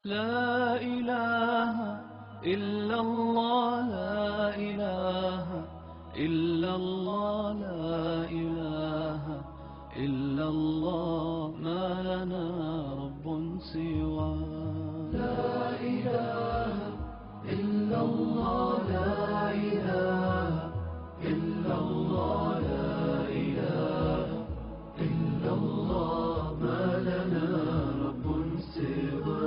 لا إله إلا الله لا إله إلا الله لا إله إلا الله ما لنا رب سوى لا إله إلا الله لا إله إلا الله لا إله إلا الله ما لنا رب سوى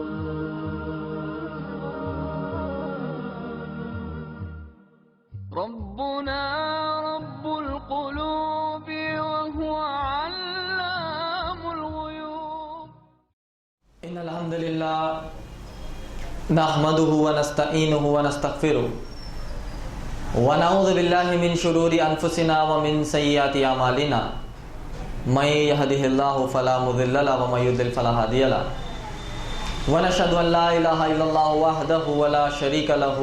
ربنا رب القلوب وهو علام الغيوب إن الحمد لله نحمده ونستعينه ونستغفره ونعوذ بالله من شرور أنفسنا ومن سيئات أعمالنا من يهده الله فلا مضل له ومن يضلل فلا هادي له ونشهد أن لا إله إلا الله وحده ولا شريك له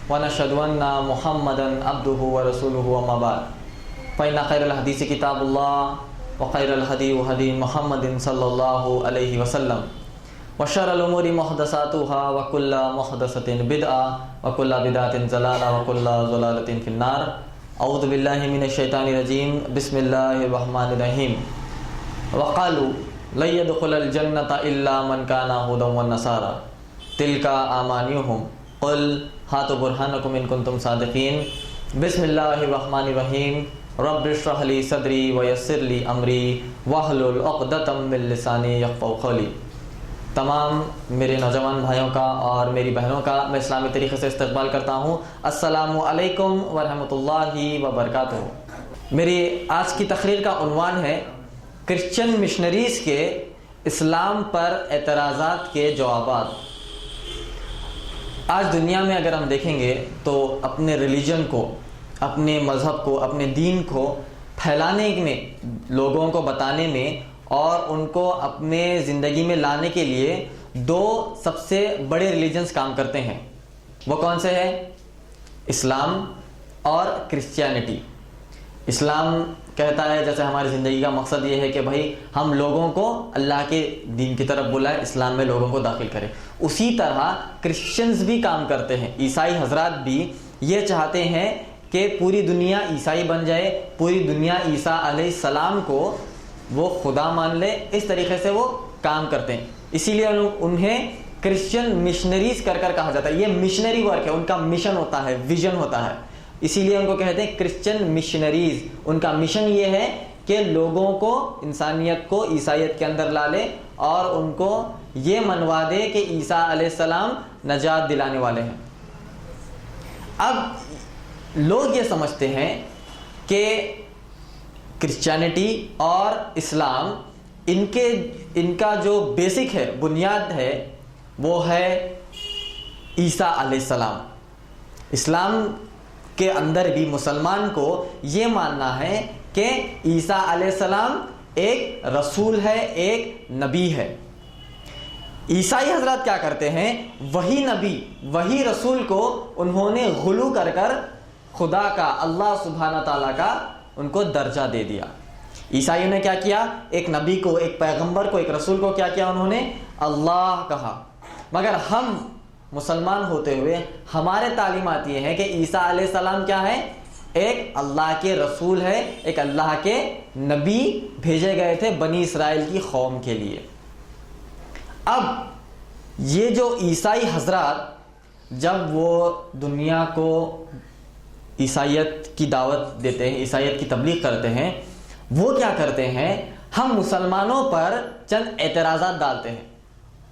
ونشهد أن محمدا عبده ورسوله وما بعد فإن خير الحديث كتاب الله وخير الهدي هدي محمد صلى الله عليه وسلم وشر الأمور محدثاتها وكل محدثة بدعة وكل بدعة ضلالة وكل ضلالة في النار أعوذ بالله من الشيطان الرجيم بسم الله الرحمن الرحيم وقالوا لن يدخل الجنة إلا من كان هودا والنصارى تلك أمانيهم قل هاتوا برهانكم إن كنتم صادقين بسم الله الرحمن الرحيم رب اشرح لي صدري ويسر لي أمري واحلل عقدة من لساني يفقهوا قولي. تمام میرے نوجوان بھائیوں کا اور میری بہنوں کا میں اسلامی طریقے سے استقبال کرتا ہوں. السلام علیکم ورحمۃ اللہ وبرکاتہ. میری آج کی تقریر کا عنوان ہے کرسچن مشنریز کے اسلام پر اعتراضات کے جوابات. آج دنیا میں اگر ہم دیکھیں گے تو اپنے ریلیجن کو، اپنے مذہب کو، اپنے دین کو پھیلانے میں، لوگوں کو بتانے میں اور ان کو اپنے زندگی میں لانے کے لیے دو سب سے بڑے ریلیجنز کام کرتے ہیں. وہ کون سے ہیں؟ اسلام اور کرسچینٹی. اسلام کہتا ہے جیسے ہماری زندگی کا مقصد یہ ہے کہ بھائی ہم لوگوں کو اللہ کے دین کی طرف بلائیں، اسلام میں لوگوں کو داخل کریں. اسی طرح کرسچنز بھی کام کرتے ہیں. عیسائی حضرات بھی یہ چاہتے ہیں کہ پوری دنیا عیسائی بن جائے، پوری دنیا عیسیٰ علیہ السلام کو وہ خدا مان لے. اس طریقے سے وہ کام کرتے ہیں. اسی لیے انہیں کرسچن مشنریز کر کہا جاتا ہے. یہ مشنری ورک ہے، ان کا مشن ہوتا ہے، ویژن ہوتا ہے. اسی لیے ان کو کہتے ہیں کرسچن مشنریز. ان کا مشن یہ ہے کہ لوگوں کو، انسانیت کو عیسائیت کے اندر لا لے اور ان کو یہ منوا دے کہ عیسیٰ علیہ السلام نجات دلانے والے ہیں. اب لوگ یہ سمجھتے ہیں کہ کرسچینٹی اور اسلام ان کا جو بیسک ہے، بنیاد ہے، وہ ہے عیسیٰ علیہ السلام. اسلام کے اندر بھی مسلمان کو یہ ماننا ہے کہ عیسیٰ علیہ السلام ایک رسول ہے، ایک نبی ہے. عیسائی حضرات کیا کرتے ہیں؟ وہی نبی، وہی رسول کو انہوں نے غلو کر خدا کا، اللہ سبحانہ تعالیٰ کا ان کو درجہ دے دیا. عیسائیوں نے کیا کیا؟ ایک نبی کو، ایک پیغمبر کو، ایک رسول کو کیا کیا؟ انہوں نے اللہ کہا. مگر ہم مسلمان ہوتے ہوئے ہمارے تعلیمات یہ ہے کہ عیسیٰ علیہ السلام کیا ہے؟ ایک اللہ کے رسول ہے، ایک اللہ کے نبی بھیجے گئے تھے بنی اسرائیل کی قوم کے لیے. اب یہ جو عیسائی حضرات جب وہ دنیا کو عیسائیت کی دعوت دیتے ہیں، عیسائیت کی تبلیغ کرتے ہیں، وہ کیا کرتے ہیں؟ ہم مسلمانوں پر چند اعتراضات ڈالتے ہیں.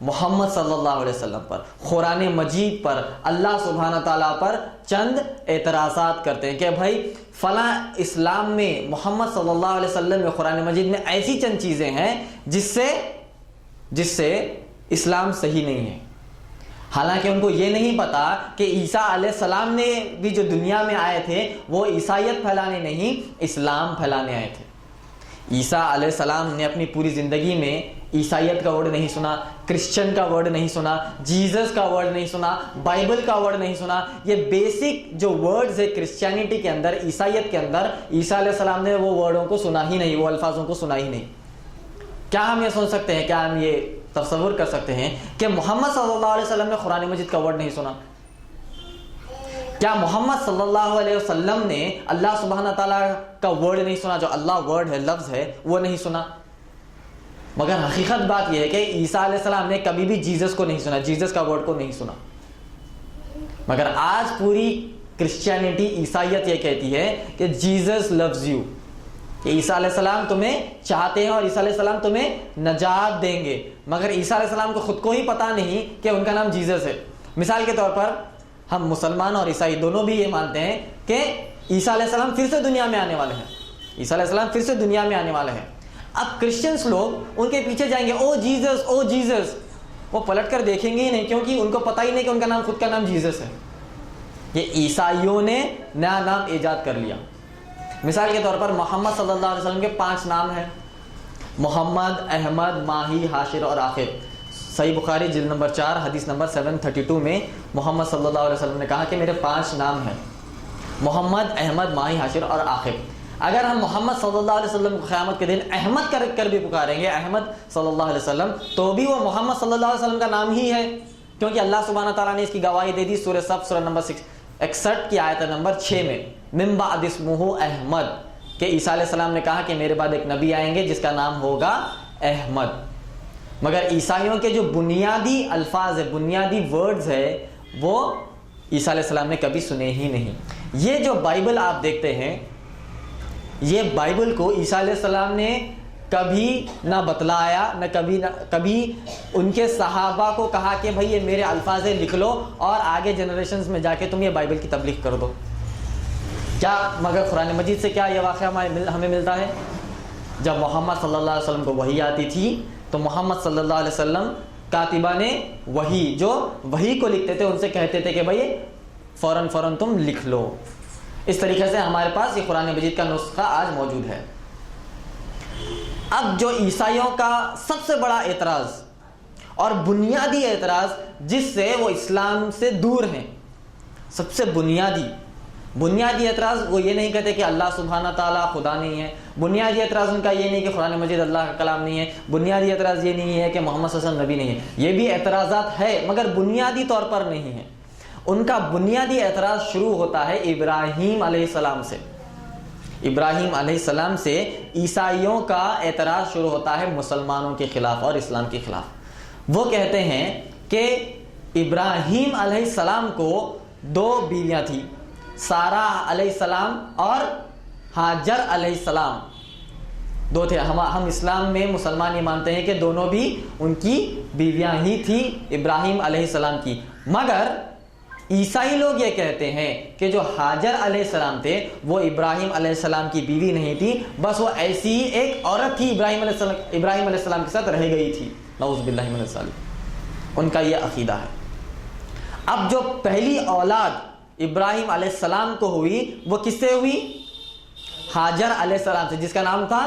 محمد صلی اللہ علیہ وسلم پر، قرآن مجید پر، اللہ سبحانہ تعالیٰ پر چند اعتراضات کرتے ہیں کہ بھائی فلاں اسلام میں، محمد صلی اللہ علیہ وسلم میں، قرآن مجید میں ایسی چند چیزیں ہیں جس سے اسلام صحیح نہیں ہے. حالانکہ ان کو یہ نہیں پتا کہ عیسیٰ علیہ السلام نے بھی جو دنیا میں آئے تھے وہ عیسائیت پھیلانے نہیں، اسلام پھیلانے آئے تھے. عیسیٰ علیہ السلام نے اپنی پوری زندگی میں عیسائیت کا ورڈ نہیں سنا، کرسچن کا ورڈ نہیں سنا، جیزس کا ورڈ نہیں سنا، بائبل کا ورڈ نہیں سنا. یہ بیسک جو ورڈز ہے کرسچینٹی کے اندر، عیسائیت کے اندر، عیسیٰ علیہ السلام نے وہ ورڈوں کو سنا ہی نہیں، وہ الفاظوں کو سنا ہی نہیں. کیا ہم یہ سن سکتے ہیں، کیا ہم یہ تصور کر سکتے ہیں کہ محمد صلی اللہ علیہ وسلم نے قرآن مجید کا ورڈ نہیں سنا؟ کیا محمد صلی اللہ علیہ وسلم نے اللہ سبحانہ تعالیٰ کا ورڈ نہیں سنا؟ جو اللہ ورڈ ہے، لفظ ہے، وہ نہیں سنا؟ مگر حقیقت بات یہ ہے کہ عیسیٰ علیہ السلام نے کبھی بھی جیزس کو نہیں سنا، جیزس کا ورڈ کو نہیں سنا. مگر آج پوری کرسچینٹی، عیسائیت یہ کہتی ہے کہ جیزس لوز یو، کہ عیسیٰ علیہ السلام تمہیں چاہتے ہیں اور عیسیٰ علیہ السلام تمہیں نجات دیں گے. مگر عیسیٰ علیہ السلام کو خود کو ہی پتہ نہیں کہ ان کا نام جیزس ہے. مثال کے طور پر ہم مسلمان اور عیسائی دونوں بھی یہ مانتے ہیں کہ عیسیٰ علیہ السلام پھر سے دنیا میں آنے والے ہیں، عیسیٰ علیہ السلام پھر سے دنیا میں آنے والے ہیں. اب کرسچنس لوگ ان کے پیچھے جائیں گے، او جیزس او جیزس، وہ پلٹ کر دیکھیں گے ہی نہیں، کیونکہ ان کو پتہ ہی نہیں کہ ان کا نام، خود کا نام جیزس ہے. یہ عیسائیوں نے نیا نام ایجاد کر لیا. مثال کے طور پر محمد صلی اللہ علیہ وسلم کے 5 نام ہیں: محمد، احمد، ماہی، حاشر اور آخر. صحیح بخاری جلد نمبر 4 حدیث نمبر 732 میں محمد صلی اللہ علیہ وسلم نے کہا کہ میرے 5 نام ہیں: محمد، احمد، ماہی، حاشر اور آخر. اگر ہم محمد صلی اللہ علیہ وسلم کو قیامت کے دن احمد کر بھی پکاریں گے، احمد صلی اللہ علیہ وسلم، تو بھی وہ محمد صلی اللہ علیہ وسلم کا نام ہی ہے، کیونکہ اللہ سبحانہ تعالیٰ نے اس کی گواہی دے دی سورہ صف سورہ نمبر 61 کی آیت نمبر 6 میں، من بعد اسمہ احمد، کہ عیسیٰ علیہ السلام نے کہا کہ میرے بعد ایک نبی آئیں گے جس کا نام ہوگا احمد. مگر عیسائیوں کے جو بنیادی الفاظ ہے، بنیادی ورڈز ہے، وہ عیسیٰ علیہ السلام نے کبھی سنے ہی نہیں. یہ جو بائبل آپ دیکھتے ہیں، یہ بائبل کو عیسیٰ علیہ السلام نے کبھی نہ بتلایا، نہ کبھی ان کے صحابہ کو کہا کہ بھئی یہ میرے الفاظ ہے، لکھ لو اور آگے جنریشنز میں جا کے تم یہ بائبل کی تبلیغ کر دو. کیا مگر قرآن مجید سے کیا یہ واقعہ ہمیں ملتا ہے؟ جب محمد صلی اللہ علیہ وسلم کو وحی آتی تھی تو محمد صلی اللہ علیہ وسلم کاتبان وحی، جو وحی کو لکھتے تھے، ان سے کہتے تھے کہ بھئی فوراً تم لکھ لو. اس طریقے سے ہمارے پاس یہ قرآن مجید کا نسخہ آج موجود ہے. اب جو عیسائیوں کا سب سے بڑا اعتراض اور بنیادی اعتراض جس سے وہ اسلام سے دور ہیں، سب سے بنیادی اعتراض، وہ یہ نہیں کہتے کہ اللہ سبحانہ تعالیٰ خدا نہیں ہے. بنیادی اعتراض ان کا یہ نہیں کہ قرآن مجید اللہ کا کلام نہیں ہے. بنیادی اعتراض یہ نہیں ہے کہ محمد صلی اللہ علیہ وسلم نبی نہیں ہے. یہ بھی اعتراضات ہے مگر بنیادی طور پر نہیں ہے. ان کا بنیادی اعتراض شروع ہوتا ہے ابراہیم علیہ السلام سے. ابراہیم علیہ السلام سے عیسائیوں کا اعتراض شروع ہوتا ہے مسلمانوں کے خلاف اور اسلام کے خلاف. وہ کہتے ہیں کہ ابراہیم علیہ السلام کو 2 بیویاں تھیں، سارہ علیہ السلام اور ہاجر علیہ السلام. 2 تھے. ہم اسلام میں مسلمان یہ مانتے ہیں کہ دونوں بھی ان کی بیویاں ہی تھی ابراہیم علیہ السلام کی. مگر عیسائی لوگ یہ کہتے ہیں کہ جو ہاجر علیہ السلام تھے وہ ابراہیم علیہ السلام کی بیوی نہیں تھی، بس وہ ایسی ہی ایک عورت تھی، ابراہیم علیہ السلام کے ساتھ رہ گئی تھی. نعوذ باللہ من الظالم. ان کا یہ عقیدہ ہے. اب جو پہلی اولاد ابراہیم علیہ السلام کو ہوئی وہ کس سے ہوئی؟ ہاجر علیہ السلام سے، جس کا نام تھا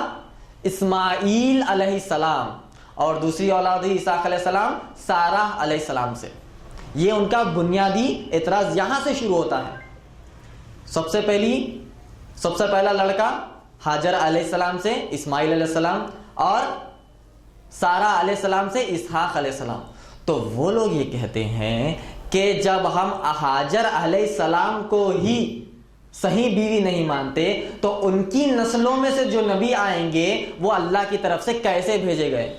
اسماعیل علیہ السلام. اور دوسری اولاد ہوئی اسحاق علیہ السلام سارہ علیہ السلام سے. یہ ان کا بنیادی اعتراض یہاں سے شروع ہوتا ہے. سب سے پہلا لڑکا ہاجر علیہ السلام سے اسماعیل علیہ السلام، اور سارہ علیہ السلام سے اسحاق علیہ السلام. تو وہ لوگ یہ کہتے ہیں کہ جب ہم ہاجر علیہ السلام کو ہی صحیح بیوی نہیں مانتے تو ان کی نسلوں میں سے جو نبی آئیں گے وہ اللہ کی طرف سے کیسے بھیجے گئے؟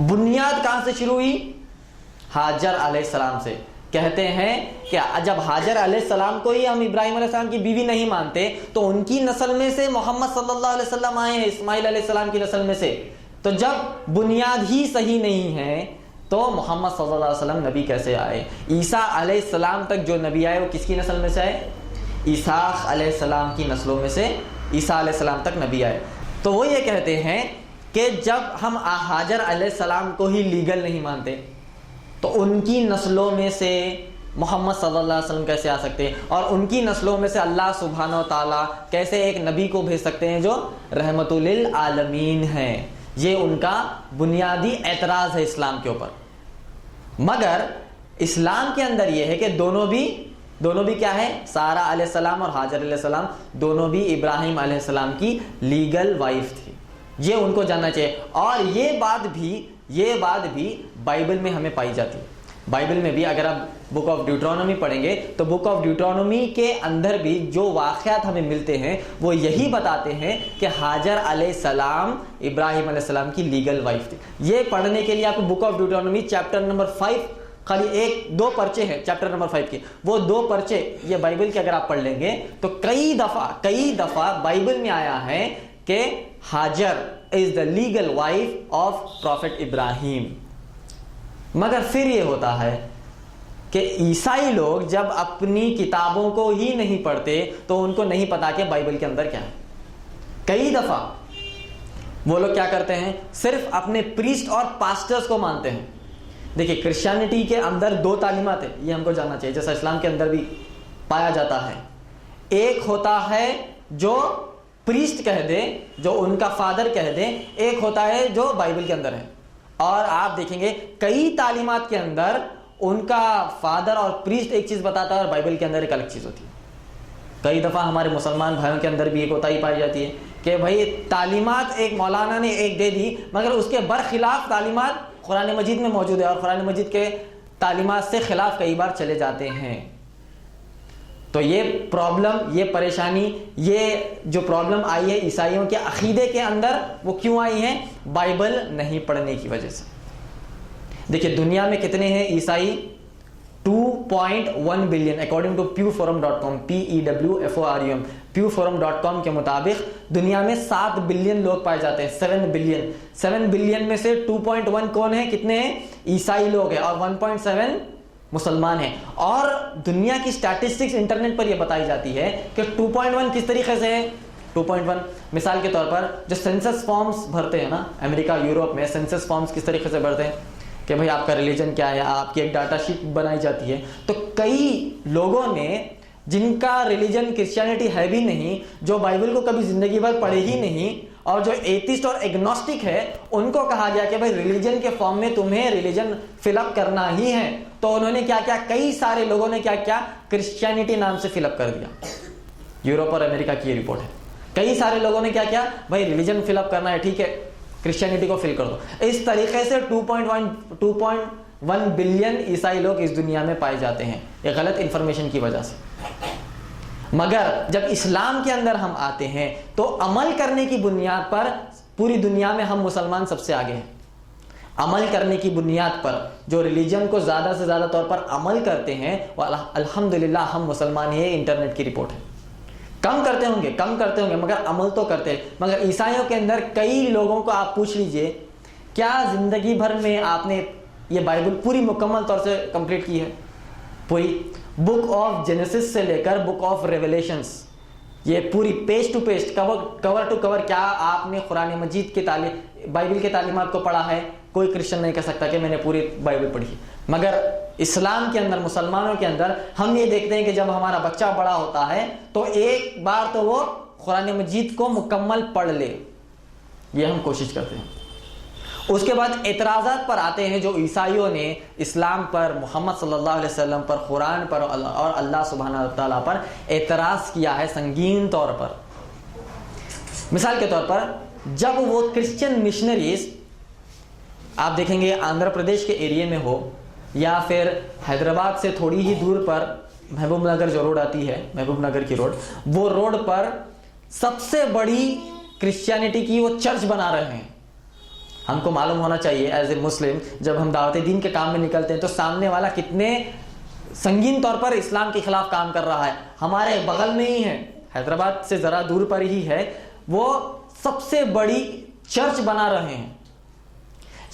بنیاد کہاں سے شروع ہوئی؟ ہاجر علیہ السلام سے. کہتے ہیں کہ جب ہاجر علیہ السلام کو ہی ہم ابراہیم علیہ السلام کی بیوی نہیں مانتے تو ان کی نسل میں سے محمد صلی اللہ علیہ وسلم آئے ہیں، اسماعیل علیہ السلام کی نسل میں سے. تو جب بنیاد ہی صحیح نہیں ہے تو محمد صلی اللہ علیہ وسلم نبی کیسے آئے؟ عیسیٰ علیہ السلام تک جو نبی آئے وہ کس کی نسل میں سے آئے؟ اسحاق علیہ السلام کی نسلوں میں سے عیسیٰ علیہ السلام تک نبی آئے. تو وہ یہ کہتے ہیں کہ جب ہم ہاجر علیہ السلام کو ہی لیگل نہیں مانتے تو ان کی نسلوں میں سے محمد صلی اللہ علیہ وسلم کیسے آ سکتے ہیں، اور ان کی نسلوں میں سے اللہ سبحانہ و تعالیٰ کیسے ایک نبی کو بھیج سکتے ہیں جو رحمت للعالمین ہیں؟ یہ ان کا بنیادی اعتراض ہے اسلام کے اوپر. مگر اسلام کے اندر یہ ہے کہ دونوں بھی کیا ہے؟ سارہ علیہ السلام اور ہاجر علیہ السلام دونوں بھی ابراہیم علیہ السلام کی لیگل وائف تھی. یہ ان کو جاننا چاہیے. اور یہ بات بھی یہ بات بھی بائبل میں ہمیں پائی جاتی ہے. بائبل میں بھی اگر آپ بک آف ڈیوٹرانومی پڑھیں گے تو بک آف ڈیوٹرانومی کے اندر بھی جو واقعات ہمیں ملتے ہیں وہ یہی بتاتے ہیں کہ ہاجر علیہ السلام ابراہیم علیہ السلام کی لیگل وائف تھی. یہ پڑھنے کے لیے آپ کو بک آف ڈیوٹرانومی چیپٹر نمبر 5 خالی 2 پرچے ہیں چیپٹر نمبر 5 کے, وہ 2 پرچے یہ بائبل کے اگر آپ پڑھ لیں گے تو کئی دفعہ بائبل میں آیا ہے کہ Hajar is the legal wife of prophet Ibrahim. مگر پھر یہ ہوتا ہے کہ عیسائی لوگ جب اپنی کتابوں کو ہی نہیں پڑھتے تو ان کو نہیں پتا کہ بائبل کے اندر کیا ہے. کئی دفعہ وہ لوگ کیا کرتے ہیں, صرف اپنے پریسٹ اور پاسٹرز کو مانتے ہیں. دیکھیے کرسچینٹی کے اندر 2 تعلیمات ہیں, یہ ہم کو جاننا چاہیے, جیسا اسلام کے اندر بھی پایا جاتا ہے. ایک ہوتا ہے جو پریسٹ کہہ دے, جو ان کا فادر کہہ دے, ایک ہوتا ہے جو بائبل کے اندر ہے. اور آپ دیکھیں گے کئی تعلیمات کے اندر ان کا فادر اور پریسٹ ایک چیز بتاتا ہے اور بائبل کے اندر ایک الگ چیز ہوتی ہے. کئی دفعہ ہمارے مسلمان بھائیوں کے اندر بھی ایک کوتاہی پائی جاتی ہے کہ بھائی تعلیمات ایک مولانا نے ایک دے دی مگر اس کے برخلاف تعلیمات قرآن مجید میں موجود ہے اور قرآن مجید کے تعلیمات سے خلاف کئی بار چلے جاتے ہیں. تو یہ پرابلم, یہ پریشانی, یہ جو پرابلم آئی ہے عیسائیوں کے عقیدے کے اندر وہ کیوں آئی ہے؟ بائبل نہیں پڑھنے کی وجہ سے. دیکھیے دنیا میں کتنے ہیں عیسائی؟ 2.1 billion according to pewforum.com, PEWFORUM, pewforum.com کے مطابق دنیا میں 7 بلین لوگ پائے جاتے ہیں. 7 بلین میں سے 2.1 کون ہیں, کتنے ہیں؟ عیسائی لوگ ہیں, اور 1.7 مسلمان ہیں. اور دنیا کی سٹیٹسٹکس انٹرنیٹ پر یہ بتائی جاتی ہے کہ 2.1 کس طریقے سے ہے. 2.1 مثال کے طور پر جو سینسس فارمز بھرتے ہیں نا امریکہ یورپ میں, سینسس فارمز کس طریقے سے بھرتے ہیں کہ بھئی آپ کا ریلیجن کیا ہے, آپ کی ایک ڈاٹا شیٹ بنائی جاتی ہے. تو کئی لوگوں نے جن کا ریلیجن کرسچینٹی ہے بھی نہیں, جو بائبل کو کبھی زندگی بھر پڑھے ہی نہیں, اور جو ایتھسٹ اور ایگنوسٹک ہے, ان کو کہا گیا کہ بھئی ریلیجن کے فارم میں تمہیں ریلیجن فل اپ کرنا ہی ہے. تو انہوں نے کیا کیا, کئی سارے لوگوں نے کیا کیا, کرسچینٹی نام سے فل اپ کر دیا. یورپ اور امریکہ کی یہ رپورٹ ہے. کئی سارے لوگوں نے کیا کیا, بھئی ریلیجن فل اپ کرنا ہے, ٹھیک ہے کرسچینٹی کو فل کر دو. اس طریقے سے 2.1 بلین عیسائی لوگ اس دنیا میں پائے جاتے ہیں, یہ غلط انفارمیشن کی وجہ سے. مگر جب اسلام کے اندر ہم آتے ہیں تو عمل کرنے کی بنیاد پر پوری دنیا میں ہم مسلمان سب سے آگے ہیں. عمل کرنے کی بنیاد پر جو ریلیجن کو زیادہ سے زیادہ طور پر عمل کرتے ہیں وہ الحمدللہ ہم مسلمان ہی ہیں. انٹرنیٹ کی رپورٹ ہے. کم کرتے ہوں گے مگر عمل تو کرتے ہیں. مگر عیسائیوں کے اندر کئی لوگوں کو آپ پوچھ لیجئے کیا زندگی بھر میں آپ نے یہ بائبل پوری مکمل طور سے کمپلیٹ کی ہے؟ پوری بک آف جینیسس سے لے کر بک آف ریویلیشنز, یہ پوری page to page, cover to cover, کیا آپ نے قرآن مجید کے بائبل کے تعلیمات کو پڑھا ہے؟ کوئی کرسچن نہیں کہہ سکتا کہ میں نے پوری بائبل پڑھی. مگر اسلام کے اندر, مسلمانوں کے اندر ہم یہ دیکھتے ہیں کہ جب ہمارا بچہ بڑا ہوتا ہے تو ایک بار تو وہ قرآن مجید کو مکمل پڑھ لے, یہ ہم کوشش کرتے ہیں. اس کے بعد اعتراضات پر آتے ہیں جو عیسائیوں نے اسلام پر, محمد صلی اللہ علیہ وسلم پر, قرآن پر اور اللہ سبحانہ تعالیٰ پر اعتراض کیا ہے سنگین طور پر. مثال کے طور پر جب وہ کرسچن مشنریز آپ دیکھیں گے آندھرا پردیش کے ایریے میں ہو یا پھر حیدرآباد سے تھوڑی ہی دور پر محبوب نگر جو روڈ آتی ہے, محبوب نگر کی روڈ, وہ روڈ پر سب سے بڑی کرسچینٹی کی وہ چرچ بنا رہے ہیں. ہم کو معلوم ہونا چاہیے ایز اے مسلم جب ہم دعوت دین کے کام میں نکلتے ہیں تو سامنے والا کتنے سنگین طور پر اسلام کے خلاف کام کر رہا ہے. ہمارے بغل میں ہی ہے, حیدرآباد سے ذرا دور پر ہی ہے, وہ سب سے بڑی چرچ بنا رہے ہیں.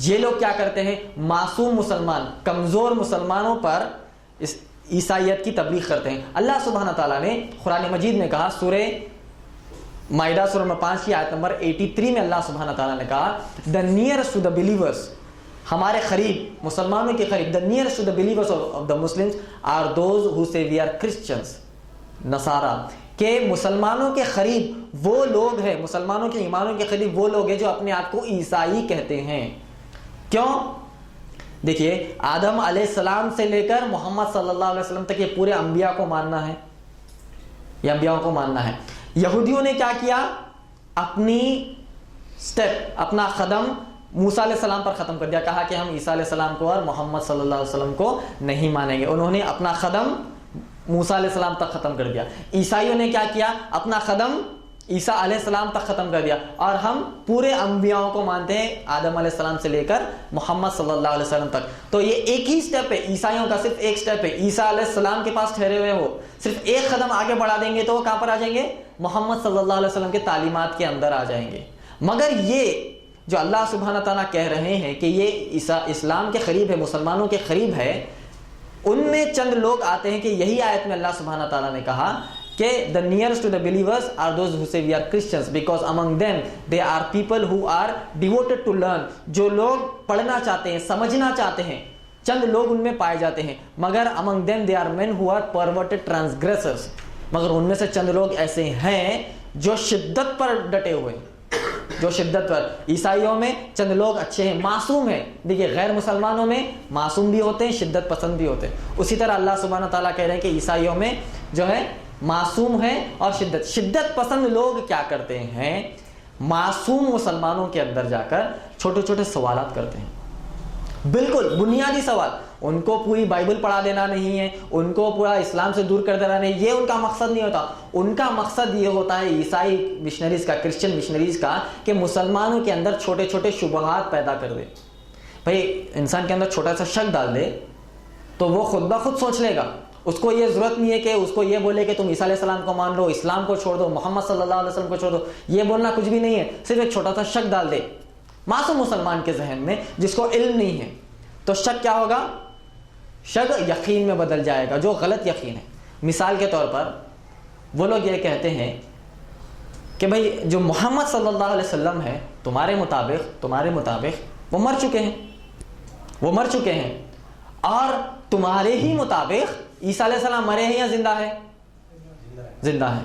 یہ لوگ کیا کرتے ہیں, معصوم مسلمان, کمزور مسلمانوں پر اس عیسائیت کی تبلیغ کرتے ہیں. اللہ سبحانہ تعالیٰ نے قرآن مجید میں کہا, سورہ مائدہ سورہ نمبر 5 کی آیت نمبر 83 میں اللہ سبحانہ تعالیٰ نے کہا, the nearest to the believers, ہمارے قریب, مسلمانوں کے قریب, the nearest to the believers of the Muslims are those who say we are Christians, نصارہ, کہ مسلمانوں کے قریب وہ لوگ ہیں, مسلمانوں کے ایمانوں کے قریب وہ لوگ ہیں جو اپنے آپ کو عیسائی کہتے ہیں. کیوں؟ دیکھیے آدم علیہ السلام سے لے کر محمد صلی اللہ علیہ وسلم تک یہ پورے انبیاء کو ماننا ہے, یہ انبیاء کو ماننا ہے. یہودیوں نے کیا کیا, اپنی سٹیپ, اپنا قدم موسیٰ علیہ السلام پر ختم کر دیا, کہا کہ ہم عیسیٰ علیہ السلام کو اور محمد صلی اللہ علیہ وسلم کو نہیں مانیں گے. انہوں نے اپنا قدم موسیٰ علیہ السلام تک ختم کر دیا. عیسائیوں نے کیا کیا, اپنا قدم عیسیٰ علیہ السلام تک ختم کر دیا, اور ہم پورے انبیاءوں کو مانتے ہیں آدم علیہ السلام سے لے کر محمد صلی اللہ علیہ وسلم تک. تو یہ ایک ہی سٹیپ ہے, عیسائیوں کا صرف ایک سٹیپ ہے. عیسیٰ علیہ السلام کے پاس ٹھہرے ہوئے ہو, صرف ایک قدم آگے بڑھا دیں گے تو وہ کہاں پر آ جائیں گے, محمد صلی اللہ علیہ وسلم کے تعلیمات کے اندر آ جائیں گے. مگر یہ جو اللہ سبحانہ تعالیٰ کہہ رہے ہیں کہ یہ اسلام کے قریب ہے, مسلمانوں کے قریب ہے, ان میں چند لوگ آتے ہیں کہ یہی آیت میں اللہ سبحانہ تعالیٰ نے کہا کہ the nearest to the believers are those who say we are Christians because among them they are people who are devoted to learn. جو لوگ پڑھنا چاہتے ہیں, سمجھنا چاہتے ہیں, چند لوگ ان میں پائے جاتے ہیں. مگر among them they are men who are perverted transgressors. مگر ان میں سے چند لوگ ایسے ہیں جو شدت پر ڈٹے ہوئے ہیں, جو شدت پر. عیسائیوں میں چند لوگ اچھے ہیں, معصوم ہیں. دیکھیے غیر مسلمانوں میں معصوم بھی ہوتے ہیں, شدت پسند بھی ہوتے ہیں. اسی طرح اللہ سبحانہ تعالیٰ کہہ رہے ہیں کہ عیسائیوں میں جو ہے معصوم ہیں اور شدت پسند لوگ کیا کرتے ہیں, معصوم مسلمانوں کے اندر جا کر چھوٹے چھوٹے سوالات کرتے ہیں, بالکل بنیادی سوال. ان کو پوری بائبل پڑھا دینا نہیں ہے, ان کو پورا اسلام سے دور کر دینا نہیں, یہ ان کا مقصد نہیں ہوتا. ان کا مقصد یہ ہوتا ہے عیسائی مشنریز کا, کرسچن مشنریز کا, کہ مسلمانوں کے اندر چھوٹے چھوٹے شبہات پیدا کر دے. بھائی انسان کے اندر چھوٹا سا شک ڈال دے تو وہ خود بخود سوچ لے گا. اس کو یہ ضرورت نہیں ہے کہ اس کو یہ بولے کہ تم عیسیٰ علیہ السلام کو مان لو, اسلام کو چھوڑ دو, محمد صلی اللہ علیہ وسلم کو چھوڑ دو. یہ بولنا کچھ بھی نہیں ہے, صرف ایک چھوٹا سا شک ڈال دے معصوم مسلمان کے ذہن میں جس کو علم نہیں ہے. تو شک کیا ہوگا, شک یقین میں بدل جائے گا, جو غلط یقین ہے. مثال کے طور پر وہ لوگ یہ کہتے ہیں کہ بھائی جو محمد صلی اللہ علیہ وسلم ہے تمہارے مطابق وہ مر چکے ہیں, اور تمہارے ہی مطابق عیسیٰ علیہ السلام مرے ہیں یا زندہ ہے, زندہ ہے.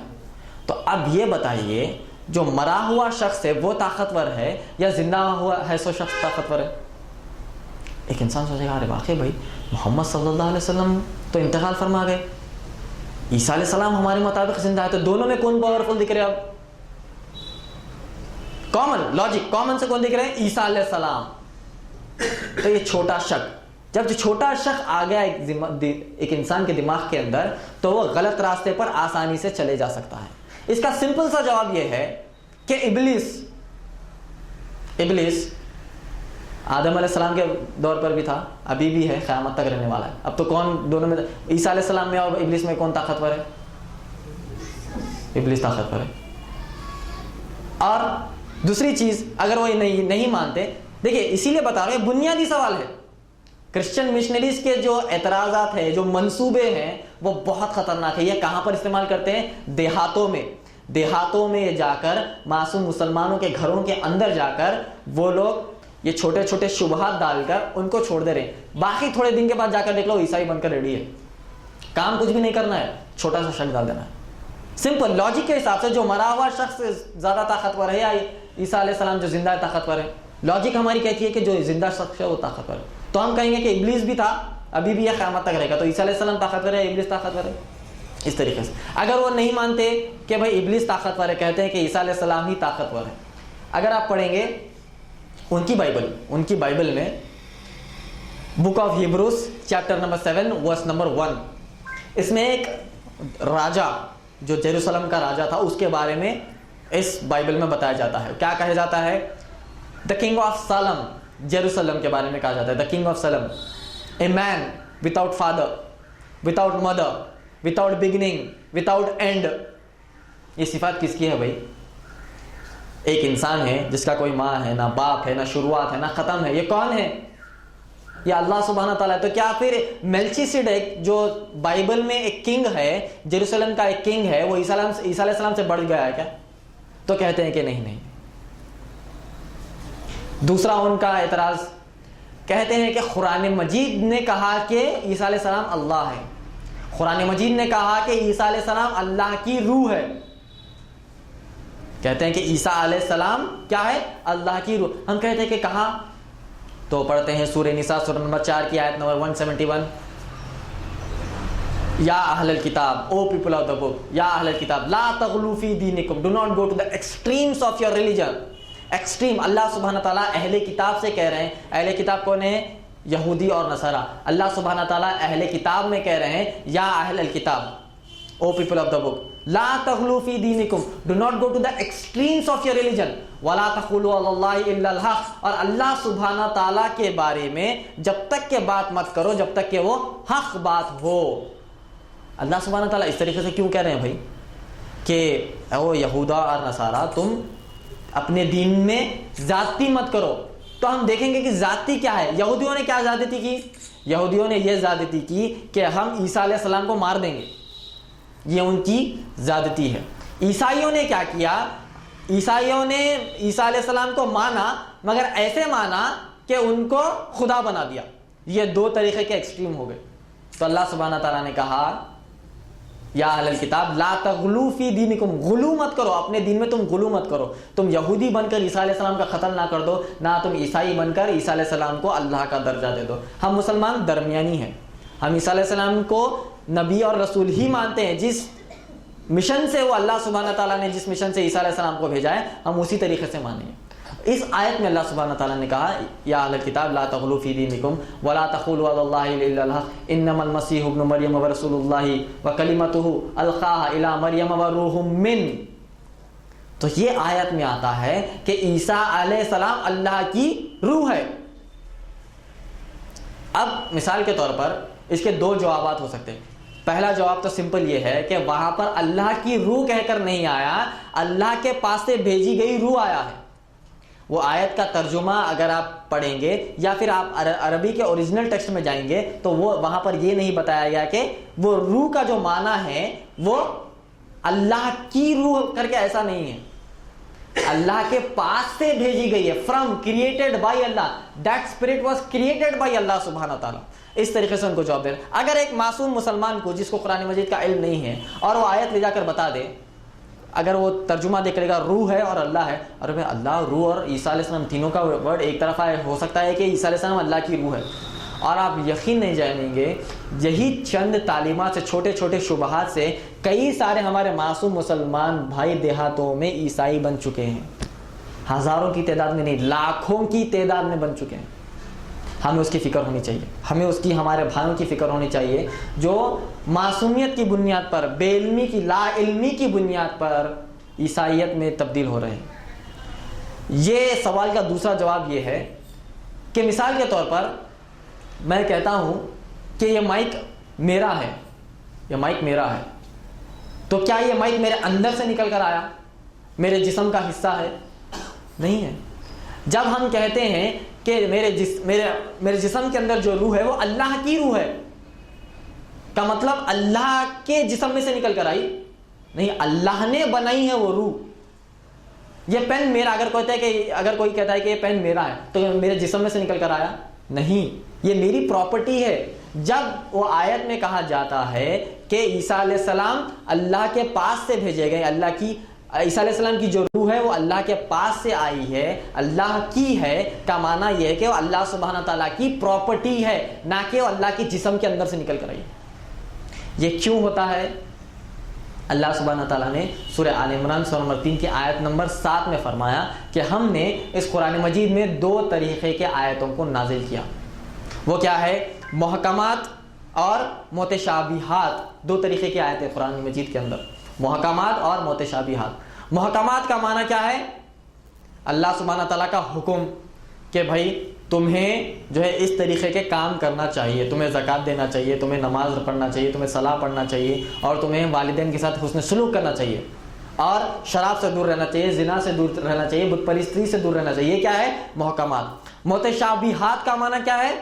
تو اب یہ بتائیے جو مرا ہوا شخص ہے وہ طاقتور ہے یا زندہ ہوا ہے سو شخص طاقتور ہے؟ ایک انسان سوچے گا ارے واقعی بھائی محمد صلی اللہ علیہ وسلم تو انتقال فرما گئے, عیسیٰ علیہ السلام ہمارے مطابق زندہ ہے, تو دونوں میں کون پاورفل دکھ رہے ہیں؟ اب کامن لاجک, کامن سے کون دکھ رہے ہیں؟ عیسیٰ علیہ السلام. تو یہ چھوٹا شک, جب جو چھوٹا شک آ گیا ایک انسان کے دماغ کے اندر تو وہ غلط راستے پر آسانی سے چلے جا سکتا ہے. اس کا سمپل سا جواب یہ ہے کہ ابلیس آدم علیہ السلام کے دور پر بھی تھا, ابھی بھی ہے, قیامت تک رہنے والا ہے. اب تو کون دونوں میں, عیسیٰ علیہ السلام میں اور ابلیس میں کون طاقتور ہے؟ ابلیس طاقتور ہے. اور دوسری چیز اگر وہ نہیں مانتے, دیکھیے اسی لیے بتا رہے ہیں بنیادی سوال ہے. کرسچن مشنریز کے جو اعتراضات ہیں, جو منصوبے ہیں, وہ بہت خطرناک ہے. یہ کہاں پر استعمال کرتے ہیں؟ دیہاتوں میں جا کر, معصوم مسلمانوں کے گھروں کے اندر جا کر وہ لوگ یہ چھوٹے چھوٹے شبہات ڈال کر ان کو چھوڑ دے رہے ہیں. باقی تھوڑے دن کے بعد جا کر دیکھ لو عیسائی بن کر ریڈی ہے. کام کچھ بھی نہیں کرنا ہے, چھوٹا سا شک ڈال دینا ہے. سمپل لاجک کے حساب سے جو مرا ہوا شخص زیادہ طاقتور ہے یا عیسیٰ علیہ السلام جو زندہ ہے طاقتور ہے؟ لاجک ہماری کہتی ہے کہ جو زندہ شخص ہے وہ طاقتور ہے. تو ہم کہیں گے کہ ابلیس بھی تھا, ابھی بھی یہ قیامت تک رہے گا, تو عیسیٰ علیہ السلام طاقتور ہے, ابلیس طاقتور ہے. اس طریقے سے اگر وہ نہیں مانتے کہ بھائی ابلیس طاقتور ہے, کہتے ہیں کہ عیسیٰ علیہ السلام ہی طاقتور ہے. اگر آپ پڑھیں گے ان کی بائبل میں book of Hebrews chapter number 7 verse number 1, اس میں ایک راجا جو جیروسلم کا راجا تھا اس کے بارے میں اس بائبل میں بتایا جاتا ہے. کیا کہا جاتا ہے؟ The king of Salem, Jerusalem کے بارے میں کہا جاتا ہے the king of Salem, a man without father, without mother, without beginning, without end. یہ صفات کس کی ہے بھائی؟ ایک انسان ہے جس کا کوئی ماں ہے, نہ باپ ہے, نہ شروعات ہے, نہ ختم ہے. یہ کون ہے؟ یہ اللہ سبحانہ تعالیٰ. تو کیا پھر میلچیسیڈیک جو بائبل میں ایک کنگ ہے, جیروسلم کا ایک کنگ ہے, وہ عیسیٰ علیہ السلام سے بڑھ گیا ہے کیا؟ تو کہتے ہیں کہ نہیں. دوسرا ان کا اعتراض, کہتے ہیں کہ قرآن مجید نے کہا کہ عیسیٰ علیہ السلام اللہ ہے. قرآن مجید نے کہا کہ عیسیٰ علیہ السلام اللہ کی روح ہے. کہتے ہیں کہ عیسیٰ علیہ السلام کیا ہے؟ اللہ کی روح. ہم کہتے ہیں کہ کہاں؟ تو پڑھتے ہیں سورہ نساء سورہ نمبر 4 کی آیت نمبر 171, یا اہل الکتاب, او پیپل آف دا بک, یا اہل الکتاب لا تغلو فی دینکم, do not go to the extremes of your religion. Extreme اللہ سبحانہ تعالیٰ اہل کتاب سے کہہ رہے ہیں. اہل کتاب کون ہے؟ یہودی اور نصارہ. اللہ سبحانہ تعالیٰ اہل کتاب میں کہہ رہے ہیں یا اہل الکتاب، او پیپل آف دا بک، لا تغلو فی دینکم، do not go to the extremes of your religion, ولا تقولوا علی اللہ الا الحق، اور اللہ سبحانہ تعالیٰ کے بارے میں جب تک کہ بات مت کرو جب تک کہ وہ حق بات ہو. اللہ سبحانہ تعالیٰ اس طریقے سے کیوں کہہ رہے ہیں بھائی کہ او یہودا اور نصارہ تم اپنے دین میں زیادتی مت کرو؟ تو ہم دیکھیں گے کہ زیادتی کیا ہے. یہودیوں نے کیا زیادتی کی؟ یہودیوں نے یہ زیادتی کی کہ ہم عیسیٰ علیہ السلام کو مار دیں گے، یہ ان کی زیادتی ہے. عیسائیوں نے کیا کیا؟ عیسائیوں نے عیسیٰ علیہ السلام کو مانا، مگر ایسے مانا کہ ان کو خدا بنا دیا. یہ دو طریقے کے ایکسٹریم ہو گئے. تو اللہ سبحانہ تعالیٰ نے کہا یا اہل الکتاب لا تغلو فی دینکم، غلو مت کرو اپنے دین میں، تم غلو مت کرو. تم یہودی بن کر عیسیٰ علیہ السلام کا قتل نہ کر دو، نہ تم عیسائی بن کر عیسیٰ علیہ السلام کو اللہ کا درجہ دے دو. ہم مسلمان درمیانی ہیں، ہم عیسیٰ علیہ السلام کو نبی اور رسول ہی مانتے ہیں. جس مشن سے وہ اللہ سبحانہ تعالیٰ نے جس مشن سے عیسیٰ علیہ السلام کو بھیجا ہے ہم اسی طریقے سے مانیں گے. اس آیت میں اللہ سبحانہ تعالیٰ نے کہا یا اہل الکتاب لا تغلو فی دینکم ولا تقولوا علی اللہ الا الحق انما المسیح ابن مریم ورسول اللہ وکلمتہ القاها الی مریم وروح منہ. تو یہ آیت میں آتا ہے کہ عیسیٰ علیہ السلام اللہ کی روح ہے. اب مثال کے طور پر اس کے دو جوابات ہو سکتے ہیں. پہلا جواب تو سمپل یہ ہے کہ وہاں پر اللہ کی روح کہہ کر نہیں آیا، اللہ کے پاس سے بھیجی گئی روح آیا ہے. وہ آیت کا ترجمہ اگر آپ پڑھیں گے یا پھر آپ عربی کے اوریجنل ٹیکسٹ میں جائیں گے تو وہ وہاں پر یہ نہیں بتایا گیا کہ وہ روح کا جو معنی ہے وہ اللہ کی روح کر کے ایسا نہیں ہے. اللہ کے پاس سے بھیجی گئی ہے، فرام کریٹڈ بائی اللہ، that spirit was created by اللہ سبحانہ تعالیٰ. اس طریقے سے ان کو جواب دے رہے. اگر ایک معصوم مسلمان کو جس کو قرآن مجید کا علم نہیں ہے اور وہ آیت لے جا کر بتا دے، اگر وہ ترجمہ دیکھ لے گا روح ہے اور اللہ ہے، اور اللہ روح اور عیسیٰ علیہ السلام تینوں کا ورڈ ایک طرف ہے، ہو سکتا ہے کہ عیسیٰ علیہ السلام اللہ کی روح ہے، اور آپ یقین نہیں جانیں گے یہی چند تعلیمات سے چھوٹے چھوٹے شبہات سے کئی سارے ہمارے معصوم مسلمان بھائی دیہاتوں میں عیسائی بن چکے ہیں. ہزاروں کی تعداد میں نہیں، لاکھوں کی تعداد میں بن چکے ہیں. ہمیں اس کی فکر ہونی چاہیے، ہمیں اس کی ہمارے بھائیوں کی فکر ہونی چاہیے جو معصومیت کی بنیاد پر، بے علمی کی، لا علمی کی بنیاد پر عیسائیت میں تبدیل ہو رہے ہیں. یہ سوال کا دوسرا جواب یہ ہے کہ مثال کے طور پر میں کہتا ہوں کہ یہ مائک میرا ہے، یہ مائک میرا ہے، تو کیا یہ مائک میرے اندر سے نکل کر آیا، میرے جسم کا حصہ ہے؟ نہیں ہے. جب ہم کہتے ہیں کہ میرے جسم کے اندر جو روح ہے وہ اللہ کی روح ہے، کا مطلب اللہ کے جسم میں سے نکل کر آئی نہیں، اللہ نے بنائی ہے وہ روح. یہ پین میرا، اگر کوئی کہتا ہے کہ یہ پین میرا ہے تو میرے جسم میں سے نکل کر آیا؟ نہیں، یہ میری پراپرٹی ہے. جب وہ آیت میں کہا جاتا ہے کہ عیسیٰ علیہ السلام اللہ کے پاس سے بھیجے گئے، اللہ کی عیسیٰ علیہ السلام کی جو روح ہے وہ اللہ کے پاس سے آئی ہے، اللہ کی ہے، کا معنی یہ ہے کہ وہ اللہ سبحانہ تعالیٰ کی پراپرٹی ہے، نہ کہ وہ اللہ کی جسم کے اندر سے نکل کر آئی. یہ کیوں ہوتا ہے؟ اللہ سبحانہ تعالیٰ نے سورہ آل عمران سورہ نمبر 3 کی آیت نمبر 7 میں فرمایا کہ ہم نے اس قرآن مجید میں دو طریقے کے آیتوں کو نازل کیا. وہ کیا ہے؟ محکمات اور متشابہات. دو طریقے کی آیتیں قرآن مجید کے اندر، محکمات اور متشابہات. محکمات کا معنی کیا ہے؟ اللہ سبحانہ تعالیٰ کا حکم کہ بھائی تمہیں جو ہے اس طریقے کے کام کرنا چاہیے، تمہیں زکوٰۃ دینا چاہیے، تمہیں نماز پڑھنا چاہیے، تمہیں صلاح پڑھنا چاہیے، اور تمہیں والدین کے ساتھ حسن سلوک کرنا چاہیے، اور شراب سے دور رہنا چاہیے، زنا سے دور رہنا چاہیے، بت پرستی سے دور رہنا چاہیے. یہ کیا ہے؟ محکمات. متشابہات کا معنی کیا ہے؟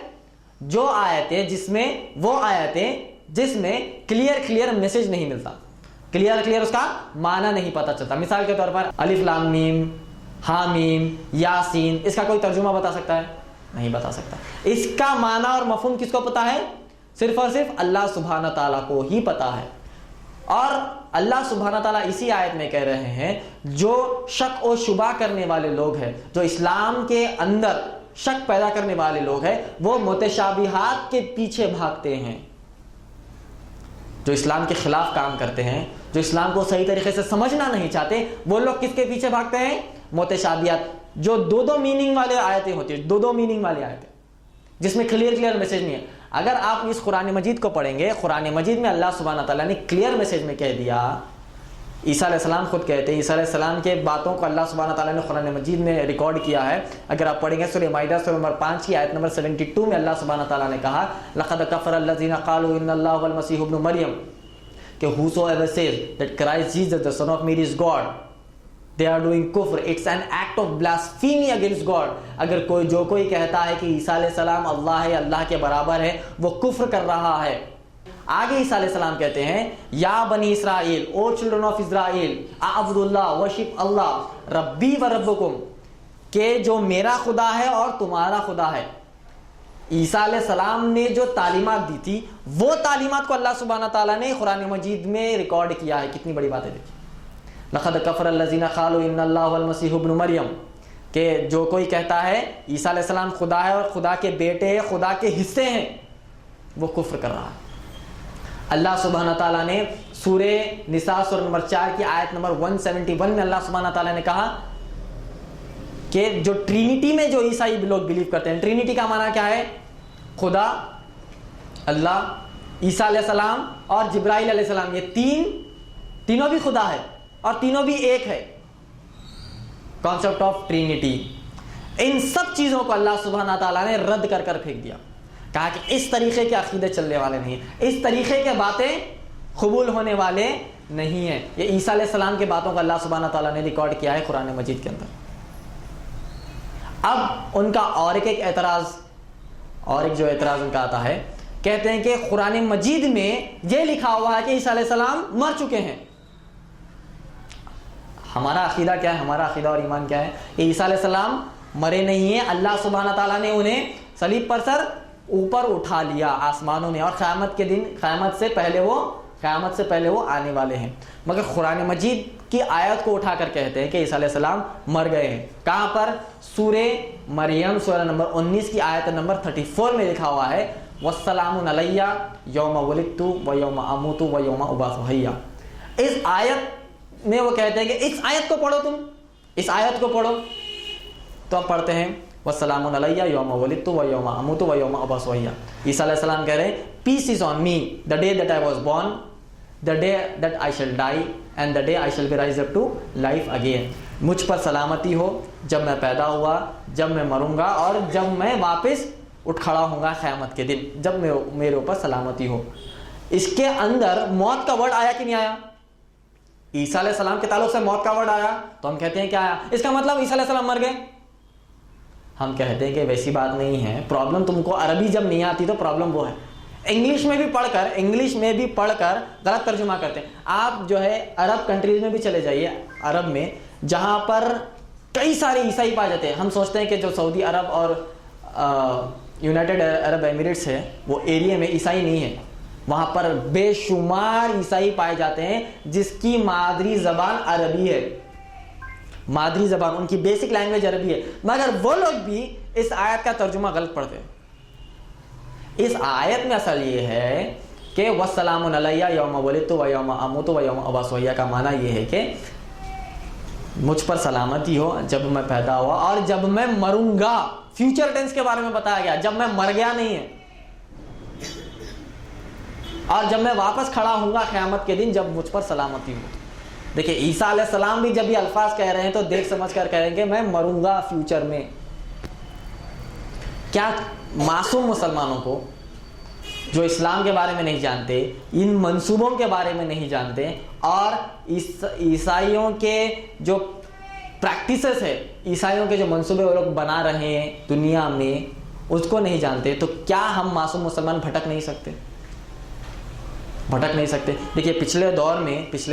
جو آیتیں جس میں کلیئر میسج نہیں ملتا، کلیئر اس کا معنی نہیں پتا چلتا. مثال کے طور پر الف لام میم، حامیم، یاسین، اس کا کوئی ترجمہ بتا سکتا ہے؟ نہیں بتا سکتا. اس کا معنی اور مفہوم کس کو پتا ہے؟ صرف اور صرف اللہ سبحانہ تعالیٰ کو ہی پتا ہے. اور اللہ سبحانہ تعالیٰ اسی آیت میں کہہ رہے ہیں جو شک و شبہ کرنے والے لوگ ہیں، جو اسلام کے اندر شک پیدا کرنے والے لوگ ہیں، وہ متشابہات کے پیچھے بھاگتے ہیں. جو اسلام کے خلاف کام کرتے ہیں، جو اسلام کو صحیح طریقے سے سمجھنا نہیں چاہتے، وہ لوگ کس کے پیچھے بھاگتے ہیں؟ متشابہات. جو دو میننگ والے آیتیں ہوتی ہیں, دو میننگ والی آیتیں جس میں کلیئر میسج نہیں ہے. اگر آپ اس قرآن مجید کو پڑھیں گے, قرآن مجید میں اللہ سبحانہ تعالیٰ نے کلیئر میسج میں کہہ دیا, عیسیٰ علیہ السلام خود کہتے ہیں, عیسیٰ علیہ السلام کے باتوں کو اللہ سبحانہ تعالیٰ نے قرآن مجید میں ریکارڈ کیا ہے. اگر آپ پڑھیں گے سورہ مائدہ سورہ نمبر 5 کی آیت نمبر 72 میں اللہ سبحانہ تعالیٰ نے کہا لَقَدْ كَفَرَ الَّذِينَ قَالُوا إِنَّ اللَّهَ هُوَ الْمَسِيحُ ابْنُ مَرْيَمَ کہ whosoever says that Christ Jesus the son of Mary is God, they are doing kufr, it's an act of blasphemy against God. اگر جو کوئی کہتا ہے کہ عیسیٰ علیہ السلام اللہ ہے, اللہ کے برابر ہے, وہ کفر کر رہا ہے. آگے عیسیٰ علیہ السلام کہتے ہیں یا بنی اسرائیل, او چلڈرن آف اسرائیل, اعبد اللہ ورشپ اللہ ربی و ربکم, کہ جو میرا خدا ہے اور تمہارا خدا ہے. عیسیٰ علیہ السلام نے جو تعلیمات دی تھی وہ تعلیمات کو اللہ سبحانہ تعالیٰ نے قرآن مجید میں ریکارڈ کیا ہے. کتنی بڑی بات ہے دیکھیے, لقد کفر الذین قالوا ان اللہ هو المسیح ابن مریم, کہ جو کوئی کہتا ہے عیسیٰ علیہ السلام خدا ہے اور خدا کے بیٹے ہیں, خدا کے حصے ہیں, وہ کفر کر رہا ہے. اللہ سبحانہ تعالیٰ نے سورہ نساء سورہ نمبر 4 کی آیت نمبر 171 میں اللہ سبحانہ تعالیٰ نے کہا کہ جو ٹرینٹی میں جو عیسائی لوگ بلیو کرتے ہیں, ٹرینٹی کا معنی کیا ہے؟ خدا, اللہ, عیسیٰ علیہ السلام اور جبرائیل علیہ السلام, یہ تینوں بھی خدا ہے اور تینوں بھی ایک ہے. Concept of Trinity. ان سب چیزوں کو اللہ سبحانہ تعالیٰ نے رد کر پھینک دیا. کہا کہ اس طریقے کے عقیدے چلنے والے نہیں, اس طریقے کے باتیں قبول ہونے والے نہیں ہیں. یہ عیسیٰ علیہ السلام کے باتوں کو اللہ سبحانہ تعالیٰ نے ریکارڈ کیا ہے قرآن مجید کے اندر. اب ان کا اور ایک اعتراض, اور ایک جو اعتراض ان کا آتا ہے, کہتے ہیں کہ قرآن مجید میں یہ لکھا ہوا ہے کہ عیسیٰ علیہ السلام مر چکے ہیں. ہمارا عقیدہ کیا ہے؟ ہمارا عقیدہ اور ایمان کیا ہے کہ عیسیٰ علیہ السلام مرے نہیں ہیں. اللہ سبحانہ تعالیٰ نے انہیں صلیب پر سر اوپر اٹھا لیا آسمانوں میں, اور قیامت کے دن, قیامت سے پہلے وہ آنے والے ہیں. مگر قرآن مجید کی آیت کو اٹھا کر کہتے ہیں کہ عیسیٰ علیہ السلام مر گئے ہیں. کہاں پر؟ سورہ مریم سورہ نمبر 19 کی آیت نمبر 34 میں لکھا ہوا ہے وَالسَّلَامُ عَلَيَّ يَوْمَ وُلِدتُّ وَيَوْمَ أَمُوتُ وَيَوْمَ أُبْعَثُ حَيًّا. اس آیت میں وہ کہتے ہیں کہ اس آیت کو پڑھو, تم اس آیت کو پڑھو. تو ہم پڑھتے ہیں وَالسَّلَامُ عَلَيَّ يَوْمَ وُلِدتُّ وَيَوْمَ أَمُوتُ وَيَوْمَ أُبْعَثُ حَيًّا. عیسیٰ علیہ السلام کہہ رہے ہیں peace is on me, the day that I was born, the day that I shall die, and the day I shall be raised up to life again. مجھ پر سلامتی ہو جب میں پیدا ہوا, جب میں مروں گا اور جب میں واپس اٹھ کھڑا ہوں گا قیامت کے دن, جب میرے اوپر سلامتی ہو. اس کے اندر موت کا ورڈ آیا کہ نہیں آیا؟ عیسیٰ علیہ السلام کے تعلق سے موت کا ورڈ آیا, تو ہم کہتے ہیں کیا آیا؟ اس کا مطلب عیسیٰ علیہ السلام مر گئے. ہم کہتے ہیں کہ ویسی بات نہیں ہے. پرابلم تم کو عربی جب نہیں آتی تو پرابلم وہ ہے. انگلش میں بھی پڑھ کر غلط ترجمہ کرتے ہیں. آپ جو ہے عرب کنٹریز میں بھی چلے جائیے, عرب میں جہاں پر کئی سارے عیسائی پائے جاتے ہیں. ہم سوچتے ہیں کہ جو سعودی عرب اور یونائٹڈ عرب ایمریٹس ہے وہ ایریا میں عیسائی نہیں ہے. وہاں پر بے شمار عیسائی پائے جاتے ہیں جس کی مادری زبان عربی ہے, مادری زبان ان کی بیسک لینگویج عربی ہے, مگر وہ لوگ بھی اس آیت کا ترجمہ غلط پڑھتے ہیں. اس آیت میں اصل یہ ہے کہ وَالسَّلَامُ عَلَيَّ يَوْمَ وُلِدتُّ وَيَوْمَ أَمُوتُ وَيَوْمَ أُبْعَثُ حَيًّا کا معنی یہ ہے کہ مجھ پر سلامتی ہو جب میں پیدا ہوا اور جب میں مروں گا. فیوچر ٹینس کے بارے میں بتایا گیا, جب میں مر گیا نہیں ہے, اور جب میں واپس کھڑا ہوں گا قیامت کے دن جب مجھ پر سلامتی ہو. دیکھیں عیسیٰ علیہ السلام بھی جب یہ الفاظ کہہ رہے ہیں تو دیکھ سمجھ کر کہہ رہے ہیں کہ میں مروں گا فیوچر میں. کیا معصوم مسلمانوں کو جو اسلام کے بارے میں نہیں جانتے, ان منصوبوں کے بارے میں نہیں جانتے, اور عیسائیوں کے جو پریکٹسز ہے, عیسائیوں کے جو منصوبے وہ لوگ بنا رہے ہیں دنیا میں, اس کو نہیں جانتے, تو کیا ہم معصوم مسلمان بھٹک نہیں سکتے؟ بھٹک نہیں سکتے. دیکھیے پچھلے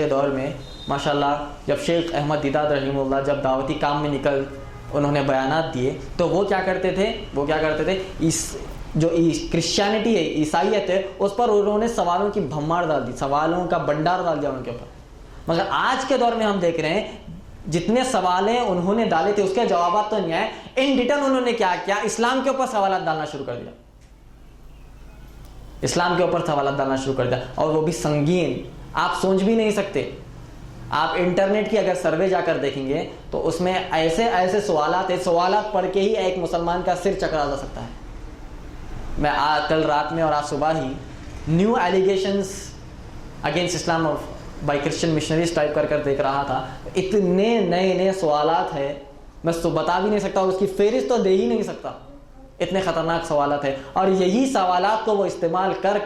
دور میں ماشاءاللہ جب شیخ احمد دیداد رحمہ اللہ جب دعوتی کام میں انہوں نے بیانات دیے تو وہ کیا کرتے تھے جو کرسچینٹی ہے, عیسائیت ہے, اس پر انہوں نے سوالوں کی بھمار ڈال دی, سوالوں کا بنڈار ڈال دیا ان کے اوپر. مگر آج کے دور میں ہم دیکھ رہے ہیں جتنے سوالیں انہوں نے ڈالے تھے اس کے جوابات تو نہیں آئے. ان ریٹرن انہوں نے کیا کیا؟ اسلام کے اوپر سوالات ڈالنا شروع کر دیا, اسلام کے اوپر سوالات ڈالنا شروع کر دیا, اور وہ بھی سنگین, آپ سوچ بھی نہیں سکتے. آپ انٹرنیٹ کی اگر سروے جا کر دیکھیں گے تو اس میں ایسے ایسے سوالات پڑھ کے ہی ایک مسلمان کا سر چکرا جا سکتا ہے. میں کل رات میں اور آج صبح ہی new allegations against Islam by Christian missionaries type کر دیکھ رہا تھا. اتنے نئے سوالات ہیں, میں تو بتا بھی نہیں سکتا, اور اس کی فہرست تو دے ہی نہیں سکتا, اتنے خطرناک سوالات ہیں. اور یہی سوالات کو وہ استعمال کر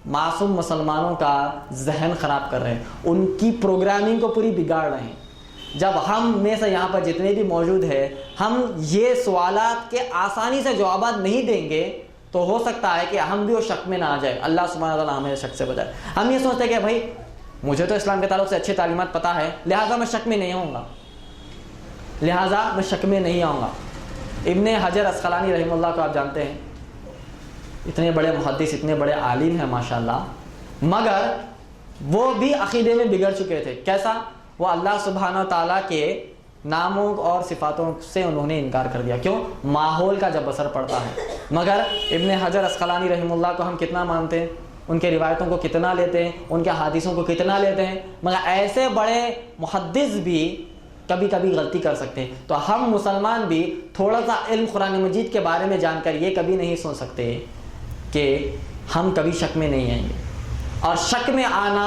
معصوم مسلمانوں کا ذہن خراب کر رہے ہیں, ان کی پروگرامنگ کو پوری بگاڑ رہے ہیں. جب ہم میں سے یہاں پر جتنے بھی موجود ہیں ہم یہ سوالات کے آسانی سے جوابات نہیں دیں گے تو ہو سکتا ہے کہ ہم بھی وہ شک میں نہ آ جائے. اللہ سبحانہ وتعالیٰ ہمیں شک سے بچائے. ہم یہ سوچتے ہیں کہ بھائی مجھے تو اسلام کے تعلق سے اچھی تعلیمات پتہ ہے, لہٰذا میں شک میں نہیں آؤں گا. ابن حجر اسقلانی رحمہ اللہ کو آپ جانتے ہیں, اتنے بڑے محدث, اتنے بڑے عالم ہیں ماشاءاللہ, مگر وہ بھی عقیدے میں بگڑ چکے تھے. کیسا؟ وہ اللہ سبحانہ تعالیٰ کے ناموں اور صفاتوں سے انہوں نے انکار کر دیا. کیوں؟ ماحول کا جب اثر پڑتا ہے. مگر ابن حجر اسقلانی رحمہ اللہ کو ہم کتنا مانتے ہیں, ان کے روایتوں کو کتنا لیتے ہیں, ان کے حدیثوں کو کتنا لیتے ہیں, مگر ایسے بڑے محدث بھی کبھی کبھی غلطی کر سکتے ہیں. تو ہم مسلمان بھی تھوڑا سا علم قرآن مجید کے بارے میں جان کر یہ کبھی نہیں سوچ سکتے کہ ہم کبھی شک میں نہیں آئیں گے. اور شک میں آنا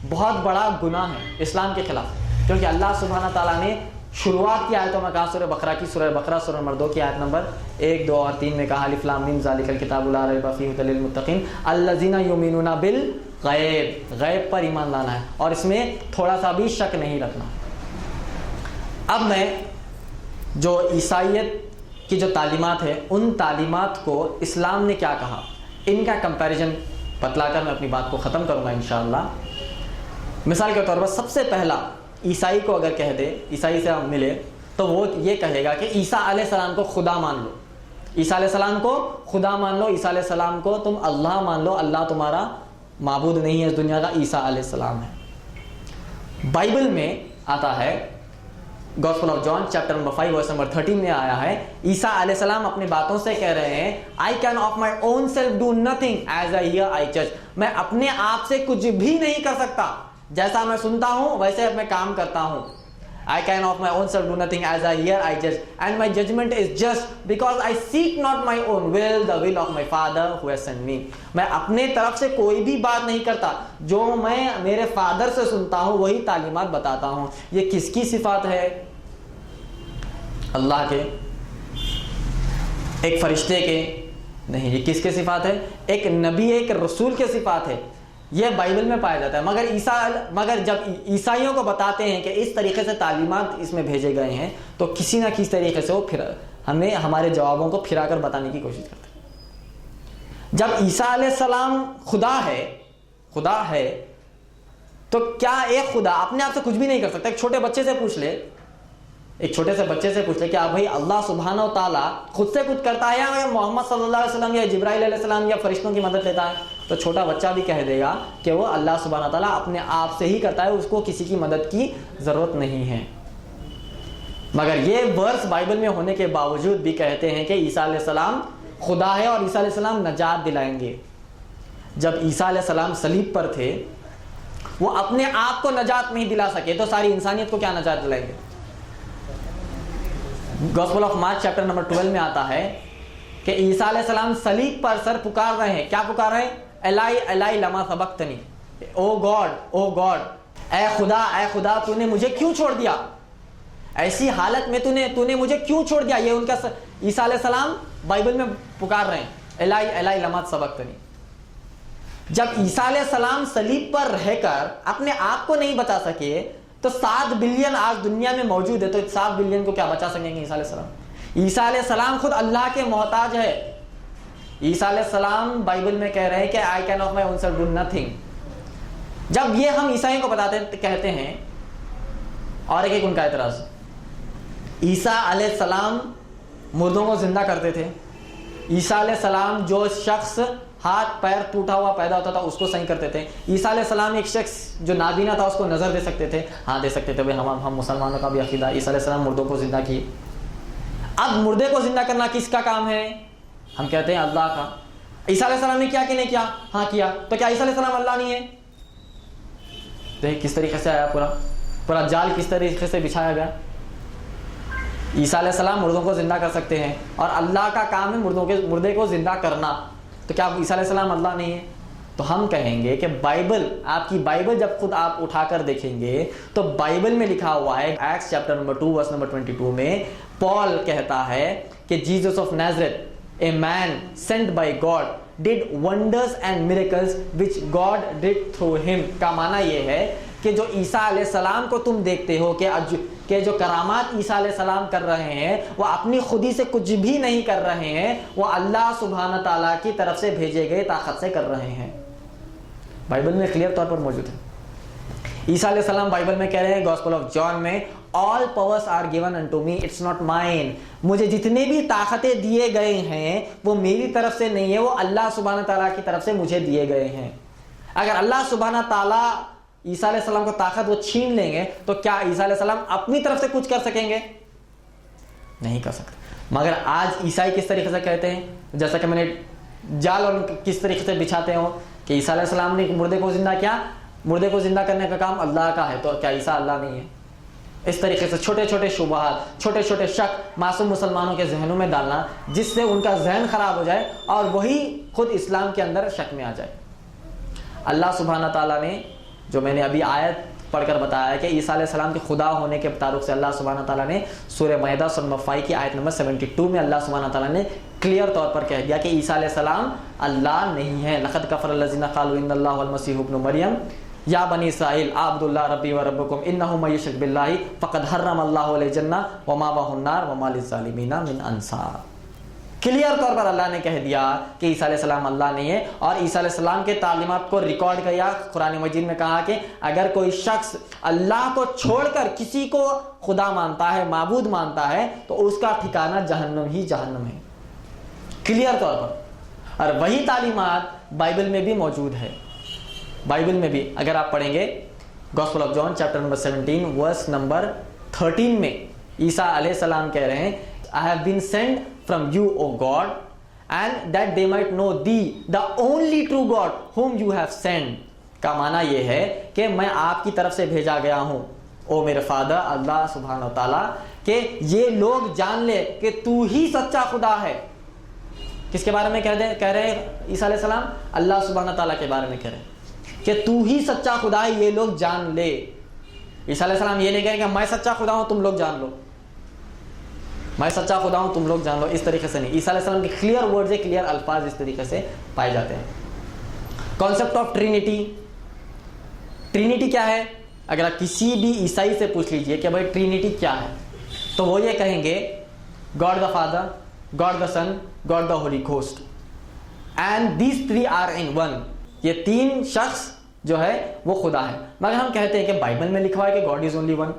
بہت بڑا گناہ ہے اسلام کے خلاف, کیونکہ اللہ سبحانہ تعالیٰ نے شروعات کی آیتوں میں کہا, سورہ بقرہ کی, سورہ بقرہ سورہ نمبر 2 کی آیت نمبر 1, 2 اور 3 میں کہا الف لام میم ذالک الکتاب لا ریب فیہ ھدی للمتقین الذین یؤمنون بالغیب. غیب پر ایمان لانا ہے, اور اس میں تھوڑا سا بھی شک نہیں رکھنا. اب میں جو عیسائیت کی جو تعلیمات ہے ان تعلیمات کو اسلام نے کیا کہا, ان کا کمپیریزن بتلا کر میں اپنی بات کو ختم کروں گا انشاءاللہ. مثال کے طور پر سب سے پہلا عیسائی کو اگر کہہ دے, عیسائی سے ہم ملے تو وہ یہ کہے گا کہ عیسیٰ علیہ السلام کو خدا مان لو, عیسیٰ علیہ السلام کو خدا مان لو, عیسیٰ علیہ السلام کو تم اللہ مان لو, اللہ تمہارا معبود نہیں ہے اس دنیا کا, عیسیٰ علیہ السلام ہے. بائبل میں آتا ہے, gospel of John chapter number 5 verse number 13 میں آیا ہے, عیسیٰ علیہ السلام اپنی باتوں سے کہہ رہے ہیں I can of my own self do nothing as I hear I judge. میں اپنے آپ سے کچھ بھی نہیں کر سکتا, جیسا میں سنتا ہوں ویسے میں کام کرتا ہوں. I can of my own self do nothing as I hear I judge and my judgment is just because I seek not my own will the will of my Father who has sent me. میں اپنے طرف سے کوئی بھی بات نہیں کرتا, جو میں میرے فادر سے سنتا ہوں وہی تعلیمات بتاتا ہوں. یہ کس کی صفات ہے؟ اللہ کے, ایک فرشتے کے نہیں. یہ کس کے صفات ہے؟ ایک نبی, ایک رسول کے صفات ہے. یہ بائبل میں پایا جاتا ہے. مگر جب عیسائیوں کو بتاتے ہیں کہ اس طریقے سے تعلیمات اس میں بھیجے گئے ہیں تو کسی نہ کسی طریقے سے وہ پھر ہمیں ہمارے جوابوں کو پھرا کر بتانے کی کوشش کرتے ہیں. جب عیسیٰ علیہ السلام خدا ہے تو کیا ایک خدا اپنے آپ سے کچھ بھی نہیں کر سکتا؟ ایک چھوٹے بچے سے پوچھ لے, کہ بھائی اللہ سبحانہ و تعالیٰ خود سے کچھ کرتا ہے یا محمد صلی اللہ علیہ وسلم یا جبرائیل علیہ السلام یا فرشتوں کی مدد لیتا ہے؟ تو چھوٹا بچہ بھی کہہ دے گا کہ وہ اللہ سبحانہ و تعالیٰ اپنے آپ سے ہی کرتا ہے, اس کو کسی کی مدد کی ضرورت نہیں ہے. مگر یہ ورس بائبل میں ہونے کے باوجود بھی کہتے ہیں کہ عیسیٰ علیہ السلام خدا ہے اور عیسیٰ علیہ السلام نجات دلائیں گے. جب عیسیٰ علیہ السلام صلیب پر تھے وہ اپنے آپ کو نجات نہیں دلا سکے تو ساری انسانیت کو کیا نجات دلائیں گے؟ Gospel of Mark chapter number 12 میں آتا ہے کہ عیسیٰ علیہ السلام صلیب پر سر پکار رہے ہیں. کیا پکار رہے ہیں؟ الہی الہی لما سبقتنی, او گاڈ, اے خدا تو نے مجھے کیوں چھوڑ دیا, ایسی حالت میں تو نے مجھے کیوں چھوڑ دیا. یہ ان کا عیسیٰ علیہ السلام بائبل میں پکار رہے ہیں الہی الہی لما سبقتنی. جب عیسیٰ علیہ السلام صلیب پر رہ کر اپنے آپ کو نہیں بچا سکے تو 7 بلین آج دنیا میں موجود ہے, تو 7 بلین کو کیا بچا سکیں گے عیسیٰ علیہ السلام؟ عیسیٰ علیہ السلام خود اللہ کے محتاج ہے. عیسیٰ علیہ السلام بائبل میں کہہ رہے ہیں کہ I can of my own self do nothing. جب یہ ہم عیسائیوں کو کہتے ہیں, اور ایک ان کا اعتراض, عیسیٰ علیہ السلام مردوں کو زندہ کرتے تھے. عیسیٰ علیہ السلام جو شخص ہاتھ پیر ٹوٹا ہوا پیدا ہوتا تھا اس کو صحیح کرتے تھے. عیسیٰ علیہ السلام ایک شخص جو نابینا تھا اس کو نظر دے سکتے تھے. ہاں دے سکتے تھے, ہم مسلمانوں کا بھی عقیدہ. عیسیٰ علیہ السلام مردوں کو زندہ کیے. اب مردے کو زندہ کرنا کس کا کام ہے؟ ہم کہتے ہیں اللہ کا. عیسیٰ علیہ السلام نے کیا کہ نہیں کیا؟ ہاں کیا. تو کیا عیسیٰ علیہ السلام اللہ نہیں ہے؟ دیکھ کس طریقے سے آیا، پورا جال کس طریقے سے بچھایا گیا. عیسیٰ علیہ السلام مردوں کو زندہ کر سکتے ہیں اور اللہ کا کام ہے مردے کو زندہ کرنا، تو کیا عیسیٰ علیہ السلام اللہ نہیں ہے؟ تو ہم کہیں گے کہ بائبل، آپ کی بائبل جب خود آپ اٹھا کر دیکھیں گے تو بائبل میں لکھا ہوا ہے Acts chapter number 2 verse number 22 میں پال کہتا ہے کہ Jesus of Nazareth a man sent by God did wonders and miracles which God did through him. کا معنی یہ ہے کہ جو عیسیٰ علیہ السلام کو تم دیکھتے ہو کہ جو کرامات عیسیٰ علیہ السلام کر رہے ہیں وہ اپنی خودی سے کچھ بھی نہیں کر رہے ہیں، وہ اللہ سبحانہ تعالیٰ کی طرف سے بھیجے گئے طاقت سے کر رہے ہیں. بائبل میں کلیئر طور پر موجود ہے. عیسیٰ علیہ السلام بائبل میں کہہ رہے ہیں گاسپل آف جان میں all powers are given unto me, it's not mine. مجھے جتنے بھی طاقتیں دیے گئے ہیں وہ میری طرف سے نہیں ہے، وہ اللہ سبحانہ تعالیٰ کی طرف سے مجھے دیے گئے ہیں. اگر اللہ سبحانہ تعالیٰ عیسیٰ علیہ السلام کو طاقت وہ چھین لیں گے تو کیا عیسیٰ علیہ السلام اپنی طرف سے کچھ کر سکیں گے؟ نہیں کر سکتے. مگر آج عیسائی کس طریقے سے کہتے ہیں، جیسا کہ میں نے جال اور کس طریقے سے بچھاتے ہو کہ عیسیٰ علیہ السلام نے مردے کو زندہ کیا، مردے کو زندہ کرنے کا کام اللہ کا ہے، تو کیا عیسیٰ اللہ نہیں ہے؟ اس طریقے سے چھوٹے چھوٹے شبہات، چھوٹے چھوٹے شک معصوم مسلمانوں کے ذہنوں میں ڈالنا جس سے ان کا ذہن خراب ہو جائے اور وہی خود اسلام کے اندر شک میں آ جائے. اللہ سبحانہ تعالیٰ نے جو میں نے ابھی آیت پڑھ کر بتایا ہے کہ عیسیٰ علیہ السلام کے خدا ہونے کے تعلق سے اللہ سبحانہ تعالیٰ نے سورہ مائدہ سورہ نمبر 5 کی آیت نمبر 72 میں اللہ سبحانہ تعالیٰ نے کلیئر طور پر کہہ دیا کہ عیسیٰ علیہ السلام اللہ نہیں ہے. لقد کفر الذین قالوا ان اللہ المسیح ابن مریم یا بنی اسرائیل اعبدوا اللہ ربی و ربکم انہ من یشرک باللہ فقد حرم اللہ علیہ الجنہ ومأواہ النار وما للظالمین من انصار. کلیئر طور پر اللہ نے کہہ دیا کہ عیسیٰ علیہ السلام اللہ نہیں ہے، اور عیسیٰ علیہ السلام کے تعلیمات کو ریکارڈ کیا. قرآن مجید میں کہا کہ اگر کوئی شخص اللہ کو چھوڑ کر کسی کو خدا مانتا ہے، معبود مانتا ہے، تو اس کا ٹھکانہ جہنم ہی جہنم ہے. کلیئر طور پر. اور وہی تعلیمات بائبل میں بھی موجود ہے. بائبل میں بھی اگر آپ پڑھیں گے gospel of John chapter number 17 verse number 13 میں عیسیٰ علیہ السلام کہہ رہے ہیں I have been sent from you, O God, and that they might know thee, the only true God whom you have sent. کا معنی یہ ہے کہ میں آپ کی طرف سے بھیجا گیا ہوں او میرے فادر اللہ سبحانہ و تعالیٰ، کہ یہ لوگ جان لے کہ تو ہی سچا خدا ہے. کس کے بارے میں کہہ رہے ہیں عیسیٰ علیہ السلام؟ اللہ سبحانہ تعالیٰ کے بارے میں کہہ رہے ہیں کہ تو ہی سچا خدا ہے، یہ لوگ جان لے. عیسیٰ علیہ السلام یہ نہیں کہیں کہ میں سچا خدا ہوں تم لوگ جان لو، میں سچا خدا ہوں تم لوگ جان لو. اس طریقے سے نہیں. عیسیٰ علیہ السلام کے کلیئر ورڈز، کلیئر الفاظ اس طریقے سے پائے جاتے ہیں. Concept of Trinity. ٹرینیٹی کیا ہے؟ اگر آپ کسی بھی عیسائی سے پوچھ لیجئے کہ بھائی ٹرینیٹی کیا ہے تو وہ یہ کہیں گے God the father, God the son, God the holy ghost, and these three are in one. یہ تین شخص جو ہے وہ خدا ہے. مگر ہم کہتے ہیں کہ بائبل میں لکھا ہے کہ گاڈ از اونلی ون.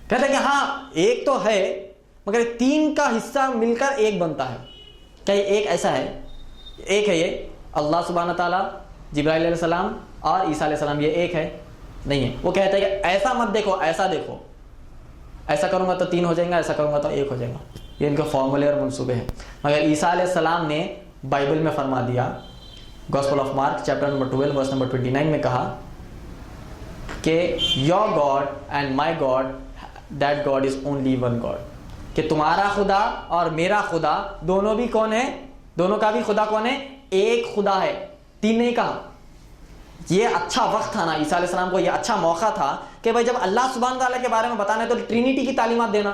کہتے ہیں کہ ہاں ایک تو ہے مگر تین کا حصہ مل کر ایک بنتا ہے. کیا یہ ایک ایسا ہے؟ ایک ہے یہ اللہ سبحانہ تعالیٰ، جبرائیل علیہ السلام اور عیسیٰ علیہ السلام، یہ ایک ہے؟ نہیں ہے. وہ کہتے ہیں کہ ایسا مت دیکھو، ایسا دیکھو، ایسا کروں گا تو تین ہو جائیں گا، ایسا کروں گا تو ایک ہو جائے گا. یہ ان کے فارمولے اور منصوبے ہیں. مگر عیسیٰ علیہ السلام نے بائبل میں فرما دیا، gospel of Mark chapter number 12 verse number 29 میں کہا کہ your God and my God that God is only one God. کہ تمہارا خدا اور میرا خدا دونوں بھی کون ہے؟ دونوں کا بھی خدا کون ہے؟ ایک خدا ہے. تین نہیں کہا. یہ اچھا وقت تھا نا عیسیٰ علیہ السلام کو، یہ اچھا موقع تھا کہ بھائی جب اللہ سبحانہ تعالیٰ کے بارے میں بتانا ہے تو ٹرینیٹی کی تعلیمات دینا.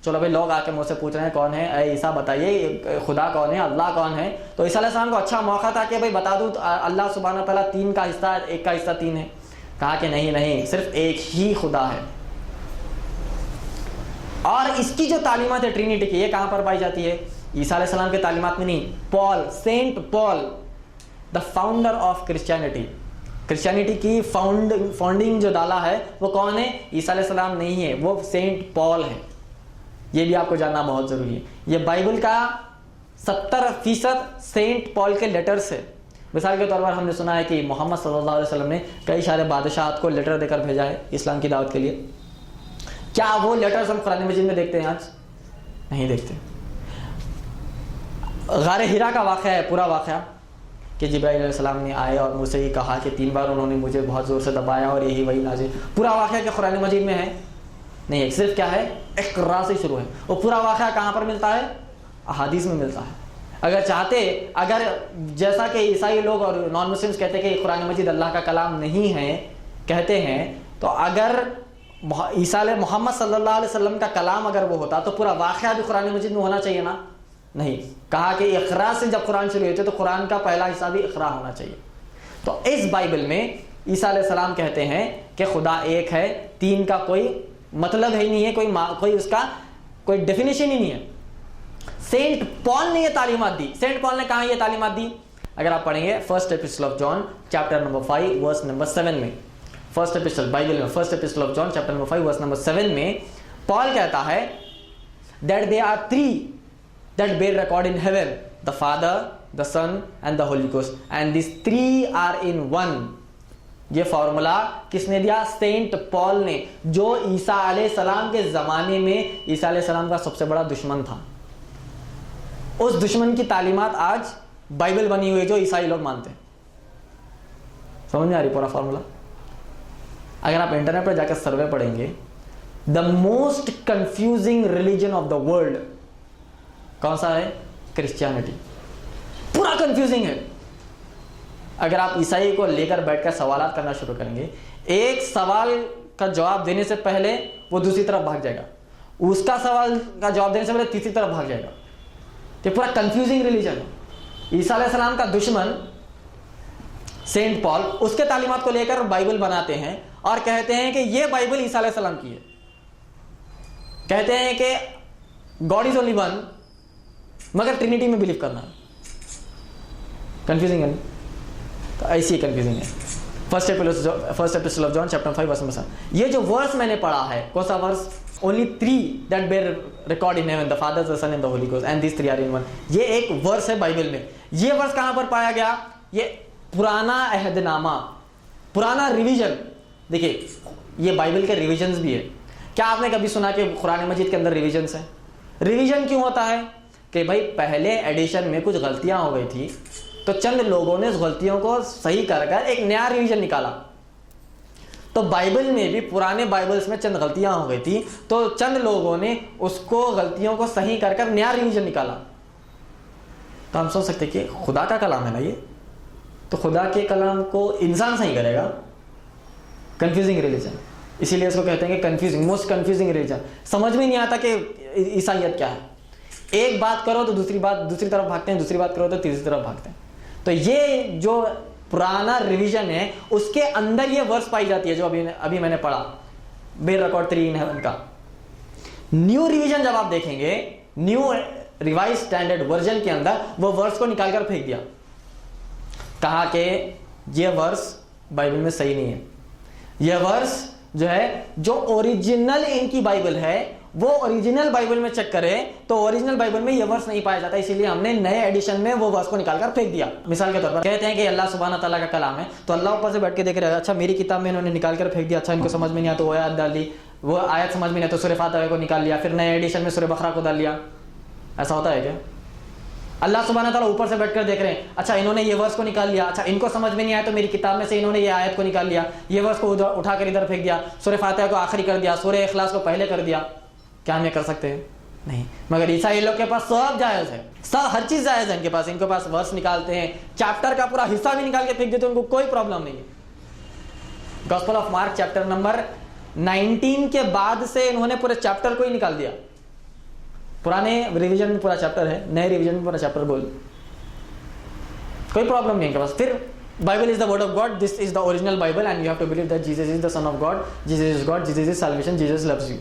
چلو بھائی لوگ آ کے مجھ سے پوچھ رہے ہیں کون ہے، اے عیسیٰ بتائیے خدا کون ہے، اللہ کون ہے. تو عیسیٰ علیہ السلام کو اچھا موقع تھا کہ بھائی بتا دوں اللہ سبحانہ تعالیٰ تین کا حصہ، ایک کا حصہ تین ہے. کہا کہ نہیں، صرف ایک ہی خدا ہے. اور اس کی جو تعلیمات ہے ٹرینیٹی کی، یہ کہاں پر پائی جاتی ہے؟ عیسیٰ علیہ السلام کے تعلیمات میں نہیں. Paul, Saint Paul, the founder of Christianity, Christianity کی فاؤنڈنگ جو ڈالا ہے وہ کون ہے؟ عیسیٰ علیہ السلام نہیں ہے، وہ سینٹ پال ہے. یہ بھی آپ کو جاننا بہت ضروری ہے. یہ بائبل کا 70% سینٹ پال کے لیٹرز ہے. مثال کے طور پر ہم نے سنا ہے کہ محمد صلی اللہ علیہ وسلم نے کئی سارے بادشاہات کو لیٹر دے کر بھیجا ہے اسلام کی دعوت کے لیے. کیا وہ لیٹرز ہم قرآن مجید میں دیکھتے ہیں؟ آج نہیں دیکھتے. غار حرا کا واقعہ ہے، پورا واقعہ کہ جبرائیل علیہ السلام نے آئے اور مجھ سے یہ کہا کہ 3 بار انہوں نے مجھے بہت زور سے دبایا اور یہی وہی نازل. پورا واقعہ کہ قرآن مجید میں ہے نہیں، صرف کیا ہے اقرا سے شروع ہے. وہ پورا واقعہ کہاں پر ملتا ہے؟ احادیث میں ملتا ہے. اگر چاہتے، اگر جیسا کہ عیسائی لوگ اور نان مسلمس کہتے ہیں کہ قرآن مجید اللہ کا کلام نہیں ہے کہتے ہیں، تو اگر عیسیٰ علیہ محمد صلی اللہ علیہ وسلم کا کلام اگر وہ ہوتا تو پورا واقعہ بھی قرآن مجید میں ہونا چاہیے نا. نہیں، کہا کہ اقرا سے جب قرآن شروع ہوتے تو قرآن کا پہلا حصہ بھی اقرا ہونا چاہیے. تو اس بائبل میں عیسیٰ علیہ السلام کہتے ہیں کہ خدا ایک ہے، 3 کا کوئی مطلب ہی نہیں ہے، کوئی اس کا کوئی ڈیفینیشن ہی نہیں ہے. سینٹ پال نے یہ تعلیمات دی. سینٹ پال نے کہاں یہ تعلیمات دی؟ اگر آپ پڑھیں گے first epistle of John chapter number 5 verse number 7 میں، فرسٹ ایپسٹل بائبل میں first epistle of John chapter number 5 verse number 7 میں پال کہتا ہے that there are 3 that bear record in heaven, the Father, the Son and the Holy Ghost, and these 3 are in one. یہ formula کس نے دیا؟ Saint پال نے، جو عیسیٰ علیہ السلام کے زمانے میں عیسیٰ علیہ السلام کا سب سے بڑا دشمن تھا. اس دشمن کی تعلیمات آج بائبل بنی ہوئی جو عیسائی لوگ مانتے ہیں. سمجھ میں آ رہی پورا فارمولا؟ اگر آپ انٹرنیٹ پر جا کر سروے پڑھیں گے، the most confusing religion of the world کون سا ہے؟ کرسچینٹی. پورا کنفیوزنگ ہے. اگر آپ عیسائی کو لے کر بیٹھ کر سوالات کرنا شروع کریں گے، ایک سوال کا جواب دینے سے پہلے وہ دوسری طرف بھاگ جائے گا، اس کا سوال کا جواب دینے سے پہلے تیسری طرف بھاگ جائے گا. یہ پورا کنفیوزنگ ریلیجن ہے. عیسیٰ علیہ السلام کا دشمن سینٹ پال اس کے تعلیمات کو لے کر بائبل بناتے ہیں اور کہتے ہیں کہ یہ بائبل عیسیٰ علیہ السلام کی ہے. کہتے ہیں کہ گاڈ از اونلی ون، مگر ٹرینیٹی میں بلیو کرنا ہے. کنفیوزنگ ہے. تو ایسی کنفیوزنگ ہے. First epistle of John chapter 5 verse number 7. یہ جو ورس میں نے پڑھا ہے، کون سا ورس؟ only 3 that bear record in heaven, the Father, the Son and the Holy Ghost, and these 3 are in one. یہ ایک ورس ہے بائبل میں. یہ ورس کہاں پر پایا گیا؟ یہ پرانا عہد نامہ، پرانا ریویژن. دیکھیے یہ بائبل کے ریویژنز بھی ہے. کیا آپ نے کبھی سنا کہ قرآن مجید کے اندر ریویژنز ہیں؟ ریویژن کیوں ہوتا ہے؟ کہ بھائی پہلے ایڈیشن میں کچھ غلطیاں ہو گئی تھی تو چند لوگوں نے اس غلطیوں کو صحیح کر کر ایک نیا ریویژن نکالا. تو بائبل میں بھی پرانے بائبلز میں چند غلطیاں ہو گئی تھی تو چند لوگوں نے اس کو غلطیوں کو صحیح کر کر نیا ریویژن نکالا. تو ہم سوچ سکتے کہ خدا کا کلام ہے نا یہ، تو خدا کے کلام کو انسان صحیح کرے گا. کنفیوزنگ ریلیجن، اسی لیے اس کو کہتے ہیں کہ کنفیوزنگ، موسٹ کنفیوزنگ ریلیجن. سمجھ میں نہیں آتا کہ عیسائیت کیا ہے. ایک بات کرو تو دوسری طرف بھاگتے ہیں، دوسری بات کرو تو تیسری طرف بھاگتے ہیں. تو یہ جو پرانا ریویژن ہے اس کے اندر یہ ورس پائی جاتی ہے جو ابھی میں نے پڑھا، بے ریکارڈ 3 in heaven کا. نیو ریویژن جب آپ دیکھیں گے، نیو ریوائز اسٹینڈرڈ ورژن کے اندر وہ ورس کو نکال کر پھینک دیا. کہا کہ یہ ورس بائبل میں صحیح نہیں ہے. یہ ورس جو ہے جو اوریجنل ان کی بائبل ہے وہ اوریجنل بائبل میں چیک کرے تو اوریجنل بائبل میں یہ ورس نہیں پایا جاتا، اسی لیے ہم نے نئے ایڈیشن میں وہ ورس کو نکال کر پھینک دیا. مثال کے طور پر کہتے ہیں کہ اللہ سبحانہ تعالیٰ کا کلام ہے، تو اللہ اوپر سے بیٹھ کے دیکھ رہا ہے، اچھا میری کتاب میں انہوں نے نکال کر پھینک دیا، اچھا ان کو سمجھ میں نہیں آیا تو وہ آیت ڈال دی، وہ آیت سمجھ میں نہیں آیا تو سورہ فاتحہ کو نکال لیا، پھر نئے ایڈیشن میں سورہ بقرہ کو ڈال لیا. ایسا ہوتا ہے کیا؟ اللہ سبحانہ تعالیٰ اوپر سے بیٹھ کر دیکھ رہے ہیں، اچھا انہوں نے یہ ورس کو نکال لیا، اچھا ان کو سمجھ میں نہیں آیا تو میری کتاب میں سے انہوں نے یہ آیت کو نکال لیا، یہ ورس کو اٹھا کر ادھر پھینک دیا، سورہ فاتحہ کو آخری کر دیا، سورہ اخلاص کو پہلے کر دیا. کیا ہم یہ کر سکتے ہیں؟ نہیں. مگر عیسائی لوگ کے پاس سب جائز ہے، سب ہر چیز جائز ہے. ان کے پاس ورس نکالتے ہیں، چیپٹر کا پورا حصہ بھی نکال کے پھینک دیتے ہیں، ان کو کوئی پرابلم نہیں ہے. Gospel of Mark chapter number 19 کے بعد سے انہوں نے پورے چیپٹر کو ہی نکال دیا. پرانے ریویژن میں پورا چیپٹر ہے، نئے ریویژن میں پورا چیپٹر بول، کوئی پرابلم نہیں ان کے پاس. پھر Bible is the word of God, this is the original Bible and you have to believe that Jesus is the son of God, Jesus is God, Jesus is salvation, Jesus loves you.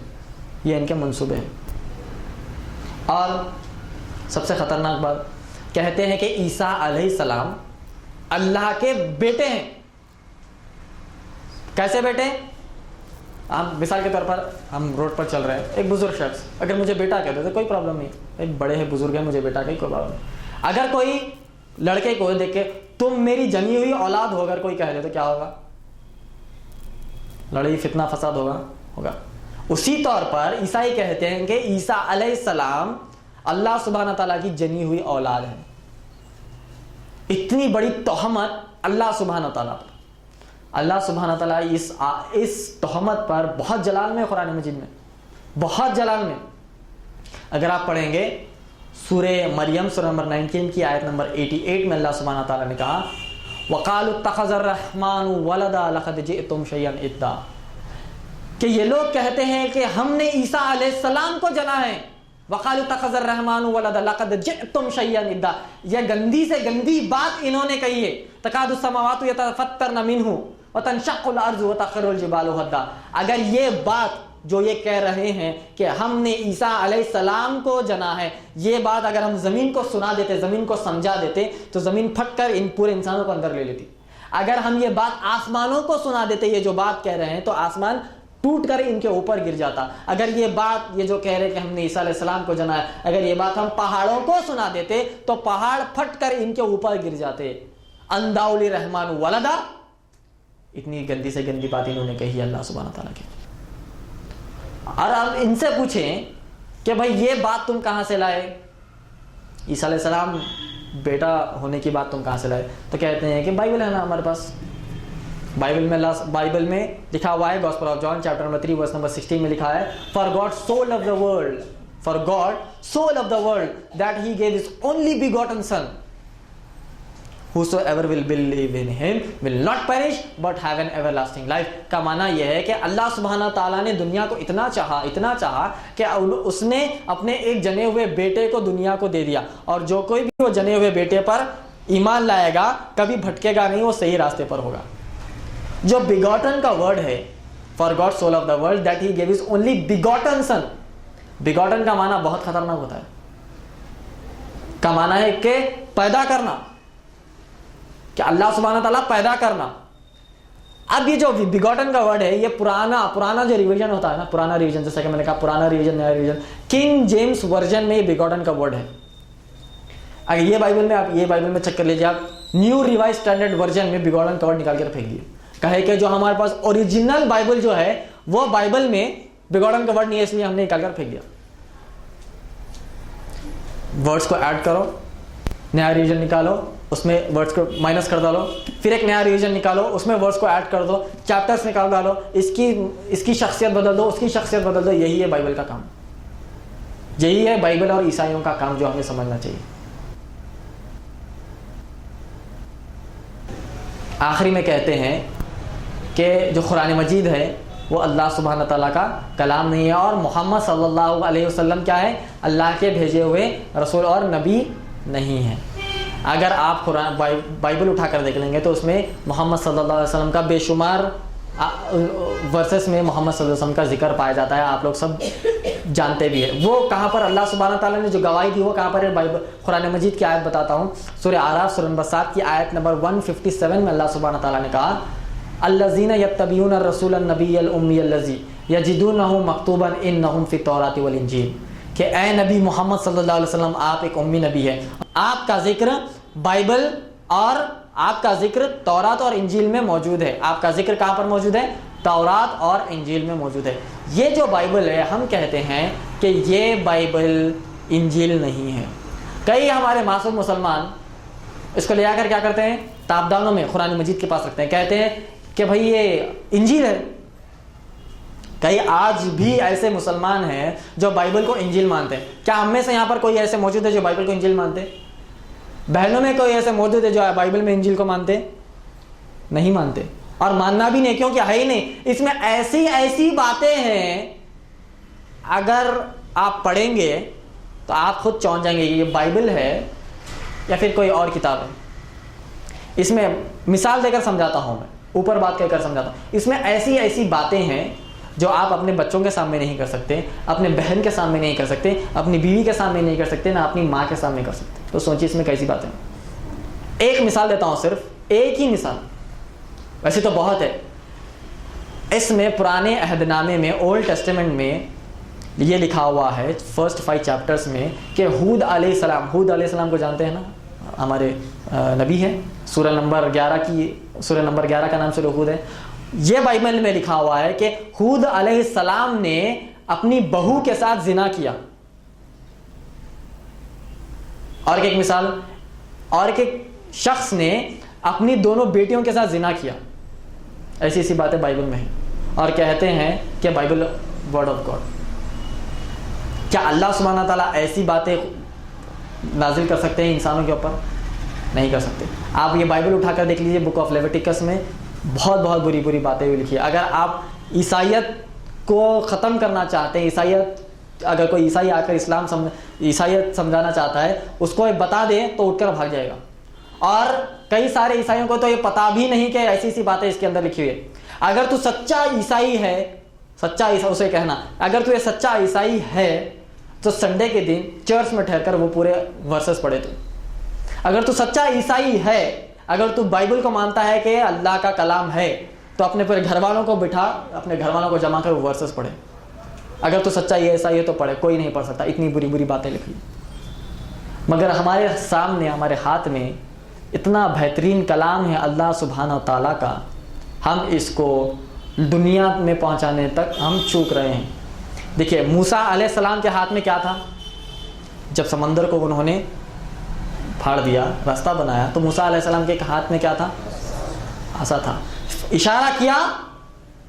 یہ ان کے منصوبے ہیں. اور سب سے خطرناک بات کہتے ہیں کہ عیسیٰ علیہ السلام اللہ کے بیٹے ہیں. کیسے بیٹے؟ ہم مثال کے طور پر ہم روڈ پر چل رہے ہیں، ایک بزرگ شخص اگر مجھے بیٹا کہتے تو کوئی پرابلم نہیں، ایک بڑے ہیں بزرگ ہیں مجھے بیٹا کہیں کوئی پرابلم نہیں. اگر کوئی لڑکے کو دیکھ کے تم میری جنی ہوئی اولاد ہو اگر کوئی کہہ دے تو کیا ہوگا؟ لڑائی فتنہ فساد ہوگا. اسی طور پر عیسائی کہتے ہیں کہ عیسیٰ علیہ السلام اللہ سبحانہ تعالیٰ کی جنی ہوئی اولاد ہے. اتنی بڑی تہمت اللہ سبحانہ تعالیٰ پر. اللہ سبحانہ تعالیٰ اس تہمت پر بہت جلال میں, قرآن مجید میں بہت جلال میں. اگر آپ پڑھیں گے سورہ مریم سورہ نمبر 19 کی آیت نمبر 88 میں اللہ سبحانہ تعالیٰ نے کہا وَقَالُوا اتَّخَذَ الرَّحْمَنُ وَلَدًا لَقَدْ جِئْتُمْ شَيْئًا إِدًّا, کہ یہ لوگ کہتے ہیں کہ ہم نے عیسیٰ علیہ السلام کو جنا ہے. وَقَالُوا اتَّخَذَ الرَّحْمَنُ وَلَدًا لَقَدْ جِئْتُمْ شَيْئًا إِدًّا, یہ گندی سے گندی بات انہوں نے کہی ہے. تَكَادُ السَّمَاوَاتُ يَتَفَطَّرْنَ مِنْهُ وَتَنشَقُّ الْأَرْضُ وَتَخِرُّ الْجِبَالُ هَدًّا. اگر یہ بات جو یہ کہہ رہے ہیں کہ ہم نے عیسیٰ علیہ السلام کو جنا ہے, یہ بات اگر ہم زمین کو سنا دیتے, زمین کو سمجھا دیتے, تو زمین پھٹ کر ان پورے انسانوں کو اندر لے لیتی. اگر ہم یہ بات آسمانوں کو سنا دیتے, یہ جو بات کہہ رہے ہیں, تو آسمان ٹوٹ کر ان کے اوپر گر جاتا. اگر یہ بات, یہ جو کہہ رہے کہ ہم نے عیسیٰ علیہ السلام کو جنا ہے, اگر یہ بات ہم پہاڑوں کو سنا دیتے تو پہاڑ پھٹ کر ان کے اوپر گر جاتے. انداؤ للرحمن ولدا, اتنی گندی سے گندی بات انہوں نے کہی اللہ سبحانہ تعالیٰ کی. اور اب ان سے پوچھیں کہ بھائی یہ بات تم کہاں سے لائے, عیسیٰ علیہ السلام بیٹا ہونے کی بات تم کہاں سے لائے, تو کہتے ہیں کہ بائبل ہے نا ہمارے پاس. بائبل میں لکھا ہوا ہے, gospel of John chapter number 3 verse number 16 میں لکھا ہے for God so love the world that he gave his only begotten son whosoever will believe in him will not perish but have an everlasting life. کا معنی یہ ہے کہ اللہ سبحانہ تعالیٰ نے دنیا کو اتنا چاہا کہ اس نے اپنے ایک جنے ہوئے بیٹے کو دنیا کو دے دیا, اور جو کوئی بھی وہ جنے ہوئے بیٹے پر ایمان لائے گا کبھی بھٹکے گا نہیں, وہ صحیح راستے پر ہوگا. جو begotten کا ورڈ ہے, for God so loved the world that he gave his only begotten son, begotten کا معنی بہت خطرناک ہوتا ہے. کا معنی ہے کہ پیدا کرنا, کہ اللہ سبحانہ تعالیٰ پیدا کرنا. اب یہ جو بیگوٹن کا ورڈ ہے, یہ پرانا جو ریویژن ہوتا ہے نا, پرانا ریویژن, جیسا کہ میں نے کہا پرانا ریویژن نیا ریویژن, کنگ جیمز ورژن میں یہ بیگوٹن کا ورڈ ہے. اگر یہ بائبل میں چیک کر لیجیے آپ, نیو ریوائز اسٹینڈرڈ ورژن میں بیگوٹن کا ورڈ نکال کر پھینک دیے. کہے کہ جو ہمارے پاس اوریجنل بائبل جو ہے وہ بائبل میں بیگوٹن کا ورڈ نہیں ہے, اس لیے ہم نے نکال کر پھینک دیا. ورڈز کو ایڈ کرو, نیا ریویژن نکالو, اس میں ورڈز کو مائنس کر ڈالو, پھر ایک نیا ریویژن نکالو, اس میں ورڈز کو ایڈ کر دو, چیپٹرز نکال ڈالو, اس کی شخصیت بدل دو, اس کی شخصیت بدل دو. یہی ہے بائبل کا کام, یہی ہے بائبل اور عیسائیوں کا کام جو ہمیں سمجھنا چاہیے. آخری میں کہتے ہیں کہ جو قرآن مجید ہے وہ اللہ سبحانہ تعالیٰ کا کلام نہیں ہے, اور محمد صلی اللہ علیہ وسلم کیا ہے, اللہ کے بھیجے ہوئے رسول اور نبی نہیں ہے. اگر آپ قرآن بائبل اٹھا کر دیکھ لیں گے تو اس میں محمد صلی اللہ علیہ وسلم کا بے شمار ورسز میں محمد صلی اللہ علیہ وسلم کا ذکر پایا جاتا ہے, آپ لوگ سب جانتے بھی ہیں. وہ کہاں پر اللہ سبحانہ تعالیٰ نے جو گواہی دی وہ کہاں پر ہے, قرآن مجید کی آیت بتاتا ہوں, سورہ اعراف سورہ نمبر 7 کی آیت نمبر 157 میں اللہ سبحانہ تعالیٰ نے کہا الذین یتبعون الرسول النبی الامی الذی یجدونہ مکتوبا انہم فی التوراۃ والانجیل, کہ اے نبی محمد صلی اللہ علیہ وسلم آپ ایک امی نبی ہے, آپ کا ذکر بائبل اور آپ کا ذکر تورات اور انجیل میں موجود ہے. آپ کا ذکر کہاں پر موجود ہے, تورات اور انجیل میں موجود ہے. یہ جو بائبل ہے ہم کہتے ہیں کہ یہ بائبل انجیل نہیں ہے. کئی ہمارے معصوم مسلمان اس کو لے آ کر کیا کرتے ہیں, تابدانوں میں قرآن مجید کے پاس رکھتے ہیں, کہتے ہیں کہ بھائی یہ انجیل ہے. کئی آج بھی ایسے مسلمان ہیں جو بائبل کو انجیل مانتے ہیں. کیا ہم میں سے یہاں پر کوئی ایسے موجود ہے جو بائبل کو انجیل مانتے ہیں؟ بہنوں میں کوئی ایسے موجود ہے جو بائبل میں انجیل کو مانتے؟ نہیں مانتے, اور ماننا بھی نہیں, کیونکہ ہے ہی نہیں. اس میں ایسی باتیں ہیں اگر آپ پڑھیں گے تو آپ خود چونک جائیں گے کہ یہ بائبل ہے یا پھر کوئی اور کتاب ہے. اس میں مثال دے کر سمجھاتا ہوں, میں اوپر بات کہہ کر سمجھاتا ہوں. اس میں ایسی باتیں ہیں جو آپ اپنے بچوں کے سامنے نہیں کر سکتے, اپنے بہن کے سامنے نہیں کر سکتے, اپنی بیوی کے سامنے نہیں کر سکتے, نہ اپنی ماں کے سامنے کر سکتے. تو سوچیے اس میں کیسی باتیں. ایک مثال دیتا ہوں, صرف ایک ہی مثال, ویسے تو بہت ہے. اس میں پرانے عہد نامے میں, اولڈ ٹیسٹمنٹ میں یہ لکھا ہوا ہے فرسٹ 5 چیپٹرز میں کہ ہود علیہ السلام کو جانتے ہیں نا, ہمارے نبی ہیں. سورہ نمبر 11 کا نام سورہ ہود ہے. یہ بائبل میں لکھا ہوا ہے کہ ہود علیہ السلام نے اپنی بہو کے ساتھ زنا کیا. اور ایک مثال, اور ایک شخص نے اپنی دونوں بیٹیوں کے ساتھ زنا کیا. ایسی ایسی باتیں بائبل میں ہیں اور کہتے ہیں کہ بائبل ورڈ آف گاڈ. کیا اللہ سبحانہ تعالیٰ ایسی باتیں نازل کر سکتے ہیں انسانوں کے اوپر؟ نہیں کر سکتے. آپ یہ بائبل اٹھا کر دیکھ لیجیے, بک آف لیویٹیکس میں بہت بہت بری بری باتیں بھی لکھی ہیں. اگر آپ عیسائیت کو ختم کرنا چاہتے ہیں, عیسائیت اگر کوئی عیسائی آ کر عیسائیت سمجھانا چاہتا ہے, اس کو بتا دیں تو اٹھ کر بھاگ جائے گا. اور کئی سارے عیسائیوں کو تو یہ پتا بھی نہیں کہ ایسی ایسی باتیں اس کے اندر لکھی ہوئی ہے. اگر تو سچا عیسائی ہے, سچا عیسائی اسے کہنا, اگر تو یہ سچا عیسائی ہے تو سنڈے کے دن چرچ میں ٹھہر کر وہ پورے ورسز پڑھے. تو اگر تو سچا عیسائی ہے, اگر تو بائبل کو مانتا ہے کہ اللہ کا کلام ہے, تو اپنے پورے گھر والوں کو بٹھا, اپنے گھر والوں کو جمع کر وہ ورسز پڑھے. اگر تو سچا عیسائی ہے تو پڑھے, کوئی نہیں پڑھ سکتا, اتنی بری بری باتیں لکھی. مگر ہمارے سامنے, ہمارے ہاتھ میں اتنا بہترین کلام ہے اللہ سبحانہ تعالیٰ کا, ہم اس کو دنیا میں پہنچانے تک ہم چوک رہے ہیں. دیکھیے موسیٰ علیہ السلام کے ہاتھ میں کیا تھا؟ جب سمندر کو انہوں نے پھاڑ دیا, راستہ بنایا, تو موسیٰ علیہ السلام کے ہاتھ میں کیا تھا؟ عصا تھا. اشارہ کیا,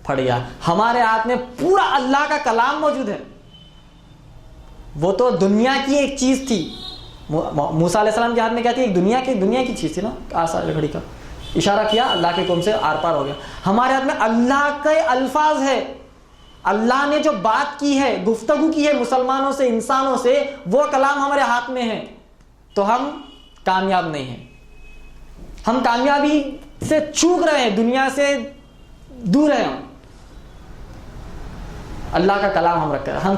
پھٹ گیا. ہمارے ہاتھ میں پورا اللہ کا کلام موجود ہے. وہ تو دنیا کی ایک چیز تھی. موسیٰ علیہ السلام کے ہاتھ میں کیا تھی؟ ایک دنیا کی چیز تھی نا, آسا لکڑی کا. اشارہ کیا, اللہ کے حکم سے آر پار ہو گیا. ہمارے ہاتھ میں اللہ کے الفاظ ہے, اللہ نے جو بات کی ہے, گفتگو کی ہے مسلمانوں سے, انسانوں سے, وہ کلام ہمارے ہاتھ میں ہے. تو ہم کامیاب نہیں ہیں, ہم کامیابی سے چوک رہے ہیں, دنیا سے دور ہیں. ہم اللہ کا کلام ہم رکھ کر, ہم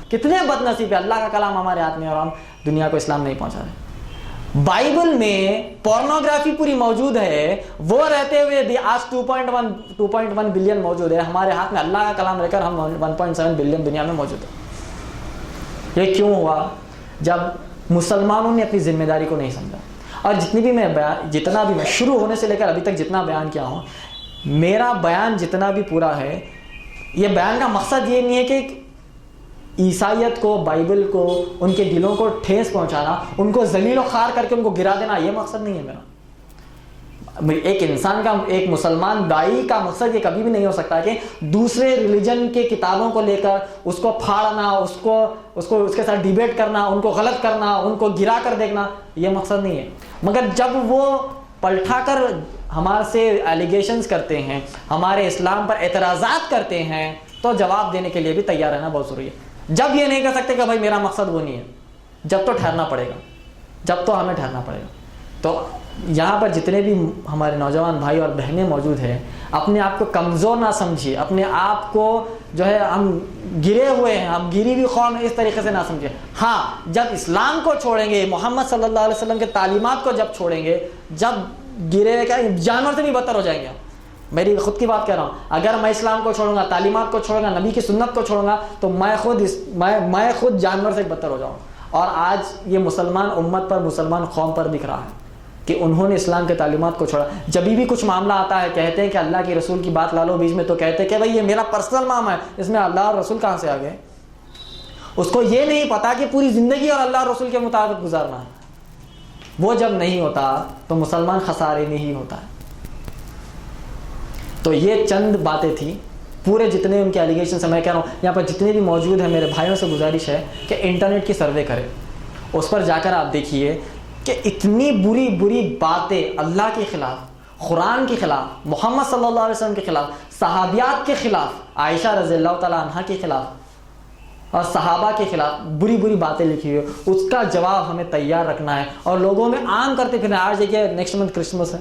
کتنے بد نصیب ہے. اللہ کا کلام ہمارے ہاتھ میں اور ہم دنیا کو اسلام نہیں پہنچا رہے. بائبل میں پورنوگرافی پوری موجود ہے, وہ رہتے ہوئے آج 2.1 بلین موجود ہے. ہمارے ہاتھ میں اللہ کا کلام رہ کر ہم 1.7 بلین دنیا میں موجود ہے. یہ کیوں ہوا؟ جب مسلمانوں نے اپنی ذمہ داری کو نہیں سمجھا. اور جتنا بھی میں شروع ہونے سے لے کر ابھی تک جتنا بیان کیا ہوں, میرا بیان جتنا بھی پورا ہے, یہ بیان کا مقصد یہ نہیں ہے کہ عیسائیت کو, بائبل کو, ان کے دلوں کو ٹھیس پہنچانا, ان کو ذلیل و خوار کر کے ان کو گرا دینا, یہ مقصد نہیں ہے میرا. ایک انسان کا, ایک مسلمان داعی کا مقصد یہ کبھی بھی نہیں ہو سکتا کہ دوسرے ریلیجن کے کتابوں کو لے کر اس کو پھاڑنا, اس کے ساتھ ڈیبیٹ کرنا, ان کو غلط کرنا, ان کو گرا کر دیکھنا, یہ مقصد نہیں ہے. مگر جب وہ پلٹا کر ہمارے سے ایلیگیشنز کرتے ہیں, ہمارے اسلام پر اعتراضات کرتے ہیں, تو جواب دینے کے لیے بھی تیار رہنا بہت ضروری ہے. جب یہ نہیں کر سکتے کہ بھائی میرا مقصد وہ نہیں ہے, جب تو ٹھہرنا پڑے گا, جب تو ہمیں ٹھہرنا پڑے گا. تو یہاں پر جتنے بھی ہمارے نوجوان بھائی اور بہنیں موجود ہیں, اپنے آپ کو کمزور نہ سمجھیے, اپنے آپ کو جو ہے ہم گرے ہوئے ہیں, ہم گری ہوئی قوم ہے, اس طریقے سے نہ سمجھیں. ہاں, جب اسلام کو چھوڑیں گے, محمد صلی اللہ علیہ وسلم کے تعلیمات کو جب چھوڑیں گے, جب گرے ہوئے کیا جانور سے بھی بدتر ہو جائیں گے. میری خود کی بات کہہ رہا ہوں, اگر میں اسلام کو چھوڑوں گا, تعلیمات کو چھوڑوں گا, نبی کی سنت کو چھوڑوں گا, تو میں خود جانور سے بدتر ہو جاؤں. اور آج یہ مسلمان امت پر, مسلمان قوم پر دکھ رہا ہے کہ انہوں نے اسلام کے تعلیمات کو چھوڑا. جب بھی کچھ معاملہ آتا ہے, کہتے ہیں کہ اللہ کے رسول کی بات لا لو بیچ میں, تو کہتے ہیں کہ بھائی یہ میرا پرسنل معاملہ ہے, اس میں اللہ اور رسول کہاں سے آ گئے. اس کو یہ نہیں پتا کہ پوری زندگی اور اللہ اور رسول کے مطابق گزارنا ہے. وہ جب نہیں ہوتا تو مسلمان خسارے میں ہی ہوتا ہے. تو یہ چند باتیں تھیں. پورے جتنے ان کے ایلیگیشن سے میں کہہ رہا ہوں, یہاں پر جتنے بھی موجود ہیں, میرے بھائیوں سے گزارش ہے کہ انٹرنیٹ کی سروے کریں, اس پر جا کر آپ دیکھیے کہ اتنی بری بری باتیں اللہ کے خلاف, قرآن کے خلاف, محمد صلی اللہ علیہ وسلم کے خلاف, صحابیات کے خلاف, عائشہ رضی اللہ تعالیٰ عنہا کے خلاف اور صحابہ کے خلاف بری بری باتیں لکھی ہوئی. اس کا جواب ہمیں تیار رکھنا ہے اور لوگوں میں عام کرتے پھرنا. آج دیکھیے نیکسٹ منتھ کرسمس ہے,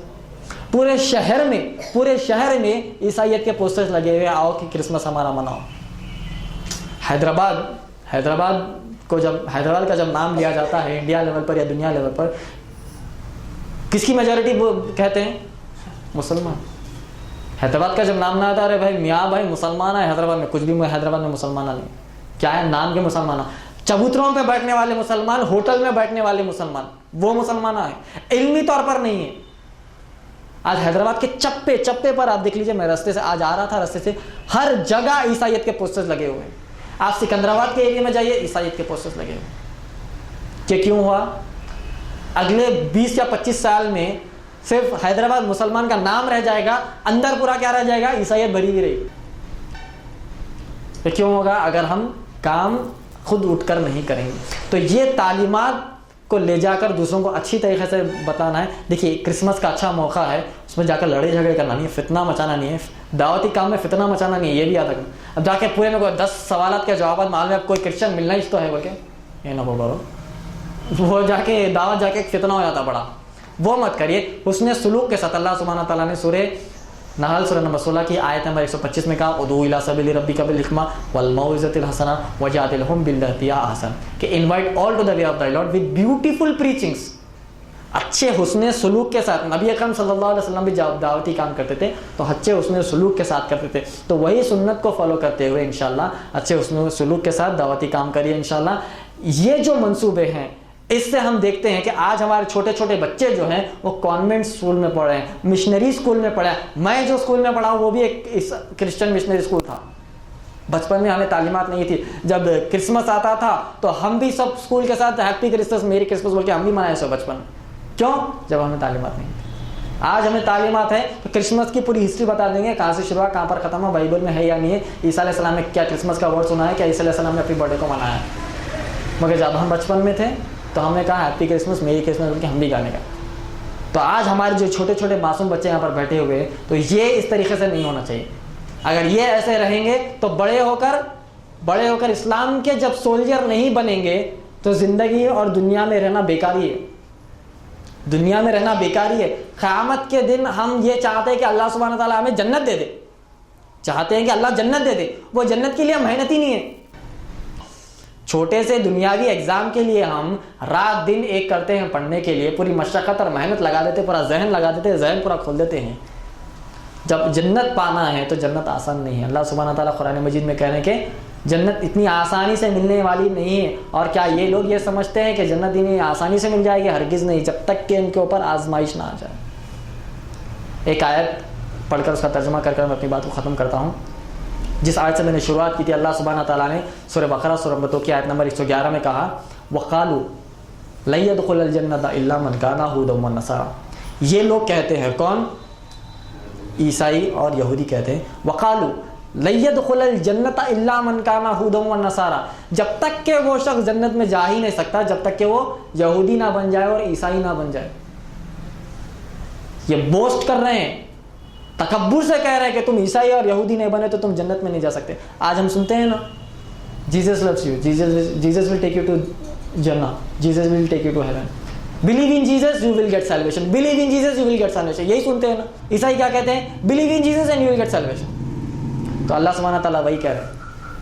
پورے شہر میں عیسائیت کے پوسٹرز لگے ہوئے, آؤ کہ کرسمس ہمارا مناؤ. حیدرآباد کا جب نام لیا جاتا ہے انڈیا لیول پر یا دنیا لیول پر, کس کی میجورٹی وہ کہتے ہیں؟ مسلمان. حیدرآباد کا جب نام نہ آتا, ارے بھائی میاں بھائی مسلمان ہے حیدرآباد میں, کچھ بھی حیدرآباد میں مسلمان نہیں. کیا ہے نام کے مسلمان؟ چبوتروں پہ بیٹھنے والے مسلمان, ہوٹل میں بیٹھنے والے مسلمان, وہ مسلمان ہیں, علمی طور پر نہیں ہے. آج حیدرآباد کے چپے پر آپ دیکھ لیجئے, میں رستے سے آج آ رہا تھا, رستے سے ہر جگہ عیسائیت کے پوسٹرز لگے ہوئے ہیں. آپ سکندرآباد کے ایریا میں جائیے, عیسائیت کے پوسٹرز لگے ہوئے. کہ کیوں ہوا؟ اگلے 20 یا 25 سال میں صرف حیدرآباد مسلمان کا نام رہ جائے گا, اندر پورا کیا رہ جائے گا, عیسائیت بھری ہوئی رہے گی. یہ کیوں ہوگا؟ اگر ہم کام خود اٹھ کر نہیں کریں گے. تو یہ تعلیمات کو لے جا کر دوسروں کو اچھی طریقے سے بتانا ہے. دیکھیے کرسمس کا اچھا موقع ہے, اس میں جا کر لڑائی جھگڑے کرنا نہیں ہے, فتنہ مچانا نہیں ہے, دعوتی کام میں فتنہ مچانا نہیں ہے, یہ بھی یاد رکھنا. اب جا کے پورے میں کوئی 10 سوالات کے جوابات معلوم ہے, کوئی کرسچن ملنا ہی تو ہے بول کے یہ نہ بولو, وہ جا کے دعوت جا کے ایک فتنہ ہو جاتا بڑا, وہ مت کریے. حسن سلوک کے ساتھ اللہ سبحانہ تعالیٰ نے سورہ نحل سورہ نمبر 16 کی آیت نمبر 125 میں کہا ادعو الی سبیل ربک بالحکمہ والموعظۃ الحسنہ وجادلہم باللتی ہی احسن, کہ invite all to the way of the Lord with beautiful preachings. اچھے حسن سلوک کے ساتھ. نبی اکرم صلی اللہ علیہ وسلم بھی دعوتی کام کرتے تھے تو اچھے حسن سلوک کے ساتھ کرتے تھے. تو وہی سنت کو فالو کرتے ہوئے انشاءاللہ اچھے حسن سلوک کے ساتھ دعوتی کام کریے انشاءاللہ. یہ جو منصوبے ہیں اس سے ہم دیکھتے ہیں کہ آج ہمارے چھوٹے چھوٹے بچے جو ہیں وہ کانوینٹ اسکول میں پڑھ رہے ہیں, مشنری اسکول میں پڑھے ہیں. میں جو اسکول میں پڑھا ہوں وہ بھی ایک کرسچن مشنری اسکول تھا. بچپن میں ہمیں تعلیمات نہیں تھی. جب کرسمس آتا تھا تو ہم بھی سب اسکول کے ساتھ ہیپی کرسمس میری کرسمس بول کے ہم بھی منائے سو بچپن میں. کیوں؟ جب ہمیں تعلیمات نہیں تھی. آج ہمیں تعلیمات ہے تو کرسمس کی پوری ہسٹری بتا دیں گے, کہاں سے شروع, کہاں پر ختم ہو, بائبل میں ہے یا نہیں ہے, عیسیٰ علیہ السلام نے کیا کرسمس کا ورڈ سنا ہے, کیا عیسیٰ علیہ السلام نے اپنی برتھ ڈے کو منایا ہے. مگر جب ہم بچپن میں تھے تو ہم نے کہا ہیپی کرسمس میری کرسمس بول کے ہم بھی گانے کا. تو آج ہمارے جو چھوٹے چھوٹے معصوم بچے یہاں پر بیٹھے ہوئے, تو یہ اس طریقے سے نہیں ہونا چاہیے. اگر یہ ایسے رہیں گے تو بڑے ہو کر اسلام کے جب سولجر نہیں بنیں گے تو زندگی اور دنیا میں رہنا بیکاری ہے. دنیا میں رہنا بیکاری ہے. قیامت کے دن ہم یہ چاہتے ہیں کہ اللہ سبحانہ تعالیٰ ہمیں جنت دے دے, چاہتے ہیں کہ اللہ جنت دے دے. وہ جنت کے لیے محنت ہی نہیں ہے. چھوٹے سے دنیاوی ایگزام کے لیے ہم رات دن ایک کرتے ہیں پڑھنے کے لیے, پوری مشقت اور محنت لگا دیتے, پورا ذہن لگا دیتے, ذہن پورا کھول دیتے ہیں. جب جنت پانا ہے تو جنت آسان نہیں ہے. اللہ سبحانہ تعالیٰ قرآن مجید میں کہہ رہے ہیں کہ جنت اتنی آسانی سے ملنے والی نہیں ہے. اور کیا یہ لوگ یہ سمجھتے ہیں کہ جنت انہیں آسانی سے مل جائے گی؟ ہرگز نہیں, جب تک کہ ان کے اوپر آزمائش نہ آ جائے. ایک آیت پڑھ کر اس کا ترجمہ کر میں اپنی بات کو ختم کرتا ہوں. جس آیت سے میں نے شروعات کی تھی, اللہ سبحانہ تعالیٰ نے سورہ بقرہ سورہ نمبر 2 کی آیت نمبر 111 میں کہا وَقَالُوا لَن يَدْخُلَ الْجَنَّةَ إِلَّا مَنْ كَانَ هُودًا وَالنَّصَارَىٰ. یہ لوگ کہتے ہیں, کون؟ عیسائی اور یہودی کہتے ہیں. وَقَالُوا لَن يَدْخُلَ الْجَنَّةَ إِلَّا مَنْ كَانَ هُودًا وَالنَّصَارَىٰ. جب تک کہ وہ شخص جنت میں جا ہی نہیں سکتا جب تک کہ وہ یہودی نہ بن جائے اور عیسائی نہ بن جائے. یہ بوسٹ کر رہے ہیں, تکبر سے کہہ رہے ہیں کہ تم عیسائی اور یہودی نہیں بنے تو تم جنت میں نہیں جا سکتے. آج ہم سنتے ہیں نا, Jesus loves you, Jesus will take you to جنہ, Jesus will take you to heaven, believe in Jesus you will get salvation, believe in Jesus you will get salvation. یہی سنتے ہیں نا. عیسائی کیا کہتے ہیں؟ Believe in Jesus and you will get salvation. تو اللہ سبحانہ تعالیٰ وہی کہہ رہے ہیں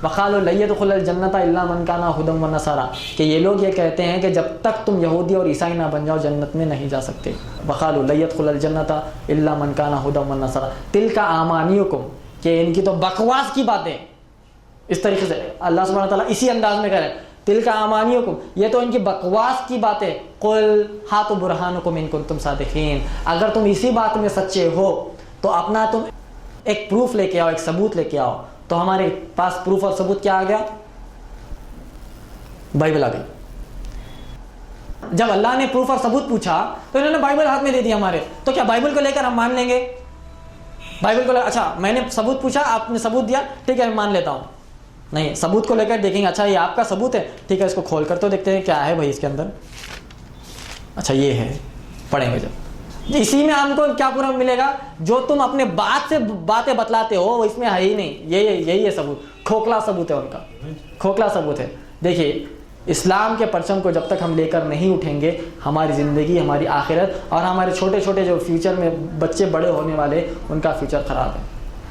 وَقَالُوا لَن يَدْخُلَ الْجَنَّةَ إِلَّا مَنْ كَانَ هُودًا وَالنَّصَارَىٰ, کہ یہ لوگ یہ کہتے ہیں کہ جب تک تم یہودی اور عیسائی نہ بن جاؤ جنت میں نہیں جا سکتے. وَقَالُوا لَن يَدْخُلَ الْجَنَّةَ إِلَّا مَنْ كَانَ هُودًا وَالنَّصَارَىٰ تِلْكَ أَمَانِيُّكُمْ, کہ ان کی تو بکواس کی باتیں. اس طریقے سے اللہ سبحانہ تعالیٰ اسی انداز میں کہہ رہے ہیں تِلْكَ أَمَانِيُّكُمْ, یہ تو ان کی بکواس کی باتیں. قُلْ هَاتُوا بُرْهَانَكُمْ إِن كُنتُمْ صَادِقِينَ, اگر تم اسی بات میں سچے ہو تو اپنا تم ایک پروف لے کے آؤ, ایک ثبوت لے کے آؤ. تو ہمارے پاس پروف اور ثبوت کیا آ گیا؟ بائبل آ گئی. جب اللہ نے پروف اور ثبوت پوچھا تو انہوں نے بائبل ہاتھ میں دے دی ہمارے. تو کیا بائبل کو لے کر ہم مان لیں گے؟ بائبل کو اچھا میں نے ثبوت پوچھا, آپ نے ثبوت دیا, ٹھیک ہے میں مان لیتا ہوں. نہیں, ثبوت کو لے کر دیکھیں گے, اچھا یہ آپ کا ثبوت ہے, ٹھیک ہے اس کو کھول کر تو دیکھتے ہیں کیا ہے بھائی اس کے اندر. اچھا یہ ہے, پڑھیں گے جب اسی میں ہم کو کیا پورا ملے گا؟ جو تم اپنے بات سے باتیں بتلاتے ہو وہ اس میں ہے ہی نہیں. یہی ہے ثبوت, کھوکھلا ثبوت ہے ان کا, کھوکھلا ثبوت ہے. دیکھیے اسلام کے پرچم کو جب تک ہم لے کر نہیں اٹھیں گے ہماری زندگی, ہماری آخرت اور ہمارے چھوٹے چھوٹے جو فیوچر میں بچے بڑے ہونے والے ان کا فیوچر خراب ہے.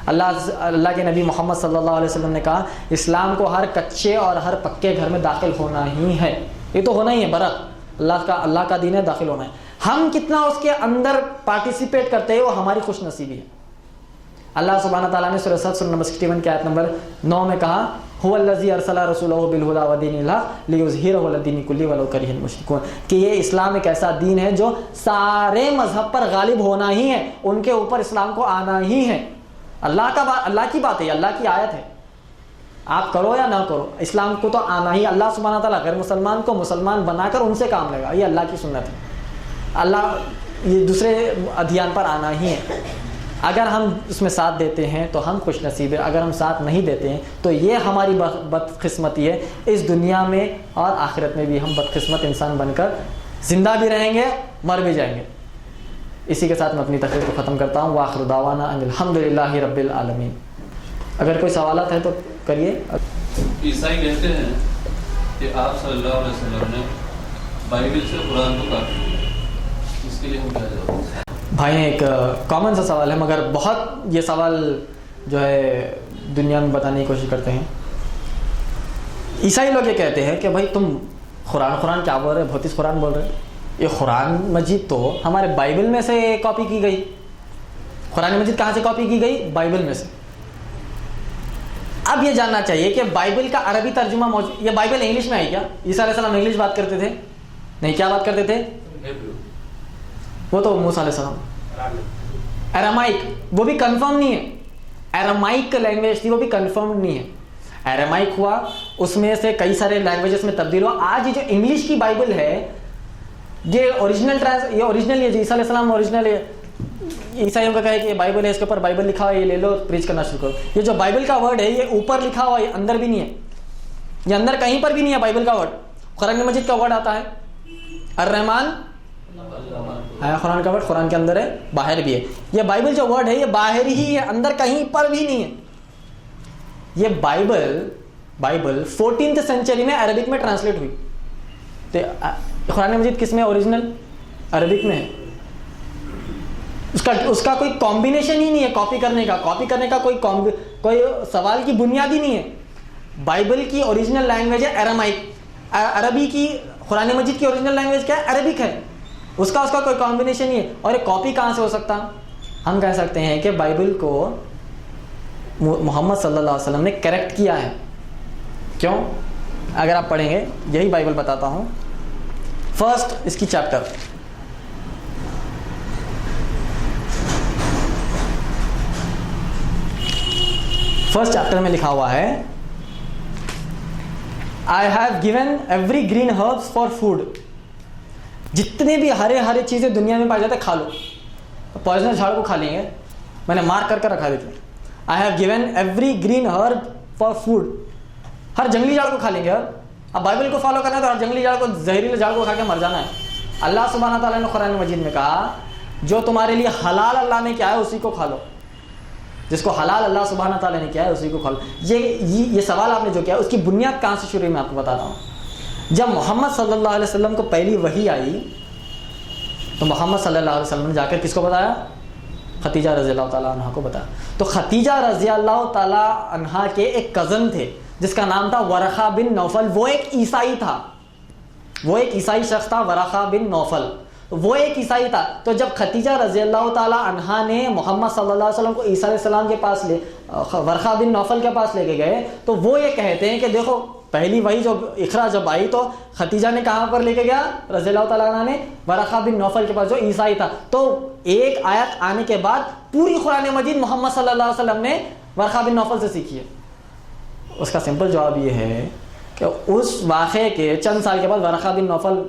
اللہ کے نبی محمد صلی اللہ علیہ وسلم نے کہا اسلام کو ہر کچے اور ہر پکے گھر میں داخل ہونا ہی ہے. یہ تو ہونا ہی ہے, برحق اللہ کا دین ہے, داخل ہونا ہے. ہم کتنا اس کے اندر پارٹیسپیٹ کرتے ہیں وہ ہماری خوش نصیبی ہے. اللہ سبحانہ تعالیٰ نے سورہ صد سورہ نمبر 61 کی آیت نمبر 9 میں کہا هو الذی ارسل رسولہ بالہدی ودین الحق لیظہرہ علی الدین کلہ ولو کرہ المشرکون, کہ یہ اسلام ایک ایسا دین ہے جو سارے مذہب پر غالب ہونا ہی ہے, ان کے اوپر اسلام کو آنا ہی ہے. اللہ کی بات ہے, اللہ کی آیت ہے, آپ کرو یا نہ کرو اسلام کو تو آنا ہی. اللہ سبحانہ تعالیٰ غیر مسلمان کو مسلمان بنا کر ان سے کام لے گا, یہ اللہ کی سنت ہے. اللہ یہ دوسرے ادھیان پر آنا ہی ہے. اگر ہم اس میں ساتھ دیتے ہیں تو ہم خوش نصیب ہیں, اگر ہم ساتھ نہیں دیتے ہیں تو یہ ہماری بدقسمتی ہے. اس دنیا میں اور آخرت میں بھی ہم بدقسمت انسان بن کر زندہ بھی رہیں گے, مر بھی جائیں گے. اسی کے ساتھ میں اپنی تقریر کو ختم کرتا ہوں. وآخر دعوانا ان الحمدللہ رب العالمین. اگر کوئی سوالات ہیں تو کریے. عیسائی کہتے ہیں کہ آپ صلی اللہ علیہ وسلم نے بائبل سے قرآن کو کاٹ دیا, اس کے لیے ہم کیا جواب دیں؟ بھائی ایک کامن سا سوال ہے, مگر بہت یہ سوال جو ہے دنیا میں بتانے کی کوشش کرتے ہیں. عیسائی لوگ یہ کہتے ہیں کہ بھائی تم قرآن کیا بول رہے, بہت قرآن بول رہے. یہ قرآن مجید تو ہمارے بائبل میں سے کاپی کی گئی. قرآن مجید کہاں سے کاپی کی گئی؟ بائبل میں سے. اب یہ جاننا چاہیے کہ بائبل کا عربی ترجمہ موجود, یہ بائبل انگلش میں ہے کیا؟ عیسیٰ علیہ السلام انگلش بات کرتے تھے؟ نہیں, کیا بات کرتے تھے؟ وہ تو موسیٰ علیہ السلام ارامائک, وہ بھی کنفرم نہیں ہے. ارامائک لینگویج تھی, وہ بھی کنفرم نہیں ہے. ارامائک ہوا, اس میں سے کئی سارے لینگویجز میں تبدیل ہوا. آج جو انگلش کی بائبل ہے یہ اوریجنل ہے. عیسیٰ علیہ السلام اوریجنل ہے. عیسائیوں کا کہا ہے کہ یہ بائبل ہے, اس کے اوپر بائبل لکھا ہوا ہے, یہ لے لو, پریچ کرنا شروع کرو. یہ جو بائبل کا ورڈ ہے یہ اوپر لکھا ہوا ہے, یہ اندر بھی نہیں ہے. یہ اندر کہیں پر بھی نہیں ہے بائبل کا ورڈ. قرآن مجید کا ورڈ آتا ہے الرحمن, قرآن کا ورڈ قرآن کے اندر ہے, باہر بھی ہے. یہ بائبل جو ورڈ ہے یہ باہر ہی ہے, اندر کہیں پر بھی نہیں ہے. یہ بائبل 14th سینچری میں عربک میں ٹرانسلیٹ ہوئی. تو قرآن مجید کس میں اوریجنل؟ عربک میں ہے. اس کا کوئی کمبینیشن ہی نہیں ہے کاپی کرنے کا. کاپی کرنے کا کوئی سوال کی بنیاد ہی نہیں ہے. بائبل کی اوریجنل لینگویج ہے ارامائک. عربی کی قرآن مجید کی اوریجنل لینگویج کیا ہے؟ عربک ہے. اس کا کوئی کمبینیشن نہیں ہے. اور یہ کاپی کہاں سے ہو سکتا؟ ہم کہہ سکتے ہیں کہ بائبل کو محمد صلی اللہ علیہ وسلم نے کریکٹ کیا ہے. کیوں؟ اگر آپ پڑھیں گے, یہی بائبل بتاتا ہوں. فرسٹ اس کی چیپٹر, فرسٹ چیپٹر میں لکھا ہوا ہے I have given every green herbs for food. جتنے بھی ہرے چیزیں دنیا میں پائی جاتے کھا لو. پوائزنس جھاڑ کو کھا لیں گے, میں نے مارک کر رکھا دیتے. I have given every green herb for food. ہر جنگلی جھاڑ کو کھا لیں گے. اب بائبل کو فالو کرنا ہے تو ہر جنگلی جھاڑ کو, زہریلے جھاڑ کو کھا کے مر جانا ہے. اللہ سبحانہ تعالیٰ نے قرآن مجید میں کہا جو تمہارے لیے حلال اللہ نے کیا ہے اسی کو کھا لو. جس کو حلال اللہ سبحانہ تعالیٰ نے کیا ہے اسی کو کھا لو. یہ سوال آپ نے جو کیا اس کی بنیاد کہاں سے شروع ہے میں آپ کو بتاتا ہوں. جب محمد صلی اللہ علیہ وسلم کو پہلی وحی آئی تو محمد صلی اللہ علیہ وسلم نے جا کر کس کو بتایا؟ ختیجہ رضی اللہ تعالیٰ عنہ کو بتایا. تو ختیجہ رضی اللہ تعالیٰ عنہ کے ایک کزن تھے جس کا نام تھا ورقہ بن نوفل. وہ ایک عیسائی تھا, وہ ایک عیسائی شخص تھا ورقہ بن نوفل. وہ ایک عیسائی تھا. تو جب ختیجہ رضی اللہ تعالیٰ عنہا نے محمد صلی اللہ علیہ وسلم کو عیسیٰ علیہ السلام کے پاس ورقہ بن نوفل کے پاس لے کے گئے تو وہ یہ کہتے ہیں کہ دیکھو پہلی وہی جو اقرا جب آئی تو ختیجہ نے کہاں پر لے کے گیا؟ رضی اللہ تعالیٰ عنہ نے ورقہ بن نوفل کے پاس جو عیسائی تھا. تو ایک آیت آنے کے بعد پوری قرآن مجید محمد صلی اللہ علیہ وسلم نے ورقہ بن نوفل سے سیکھی ہے. اس کا سمپل جواب یہ ہے کہ اس واقعے کے چند سال کے بعد ورقہ بن نوفل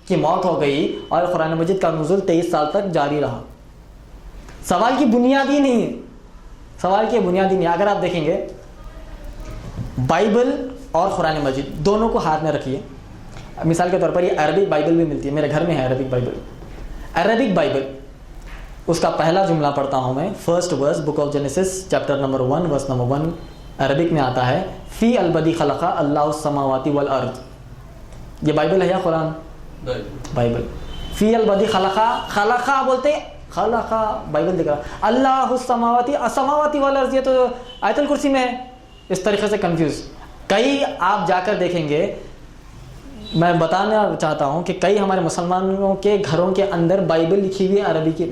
کی موت ہو گئی اور قرآن مجید کا نزول 23 سال تک جاری رہا. سوال کی بنیاد ہی نہیں ہے, سوال کی بنیاد ہی نہیں. اگر آپ دیکھیں گے بائبل اور قرآن مجید دونوں کو ہاتھ میں رکھیے. مثال کے طور پر یہ عربک بائبل بھی ملتی ہے, میرے گھر میں ہے عربک بائبل. عربک بائبل اس کا پہلا جملہ پڑھتا ہوں میں. First verse book of Genesis chapter number 1 verse number 1 Arabic میں آتا ہے فی البدی خلق اللہ السماوات والارض. یہ بائبل ہے یا قرآن؟ بائبل. فی البدی خلقہ بولتے خلقہ, بائبل دکھ رہا اللہ السماواتی والارض. یہ تو آیت الکرسی میں ہے. اس طریقے سے کنفیوز. کئی آپ جا کر دیکھیں گے, میں بتانا چاہتا ہوں کہ کئی ہمارے مسلمانوں کے گھروں کے اندر بائبل لکھی ہوئی ہے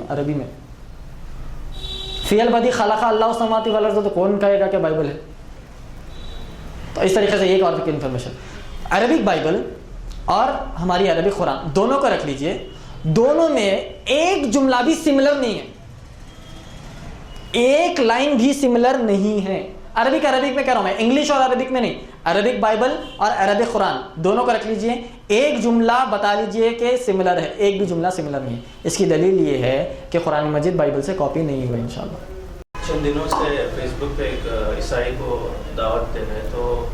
عربی میں. فی البدی خلق اللہ السماوات والارض تو کون کہے گا کہ بائبل ہے؟ تو اس طریقے سے ایک اور کی انفارمیشن. عربک بائبل اور ہماری عربک قرآن دونوں کو رکھ لیجئے. دونوں میں ایک جملہ بھی سملر نہیں ہے, ایک لائن بھی سملر نہیں ہے. عربک میں کہہ رہا ہوں میں, انگلش اور عربک میں نہیں, عربک بائبل اور عربک قرآن دونوں کو رکھ لیجئے, ایک جملہ بتا لیجئے کہ سملر ہے, ایک بھی جملہ سملر نہیں ہے. اس کی دلیل یہ ہے کہ قرآن مجید بائبل سے کاپی نہیں ہوئی انشاءاللہ. چند دنوں سے فیس بک پہ ایک عیسائی کو دعوت دے رہے, تو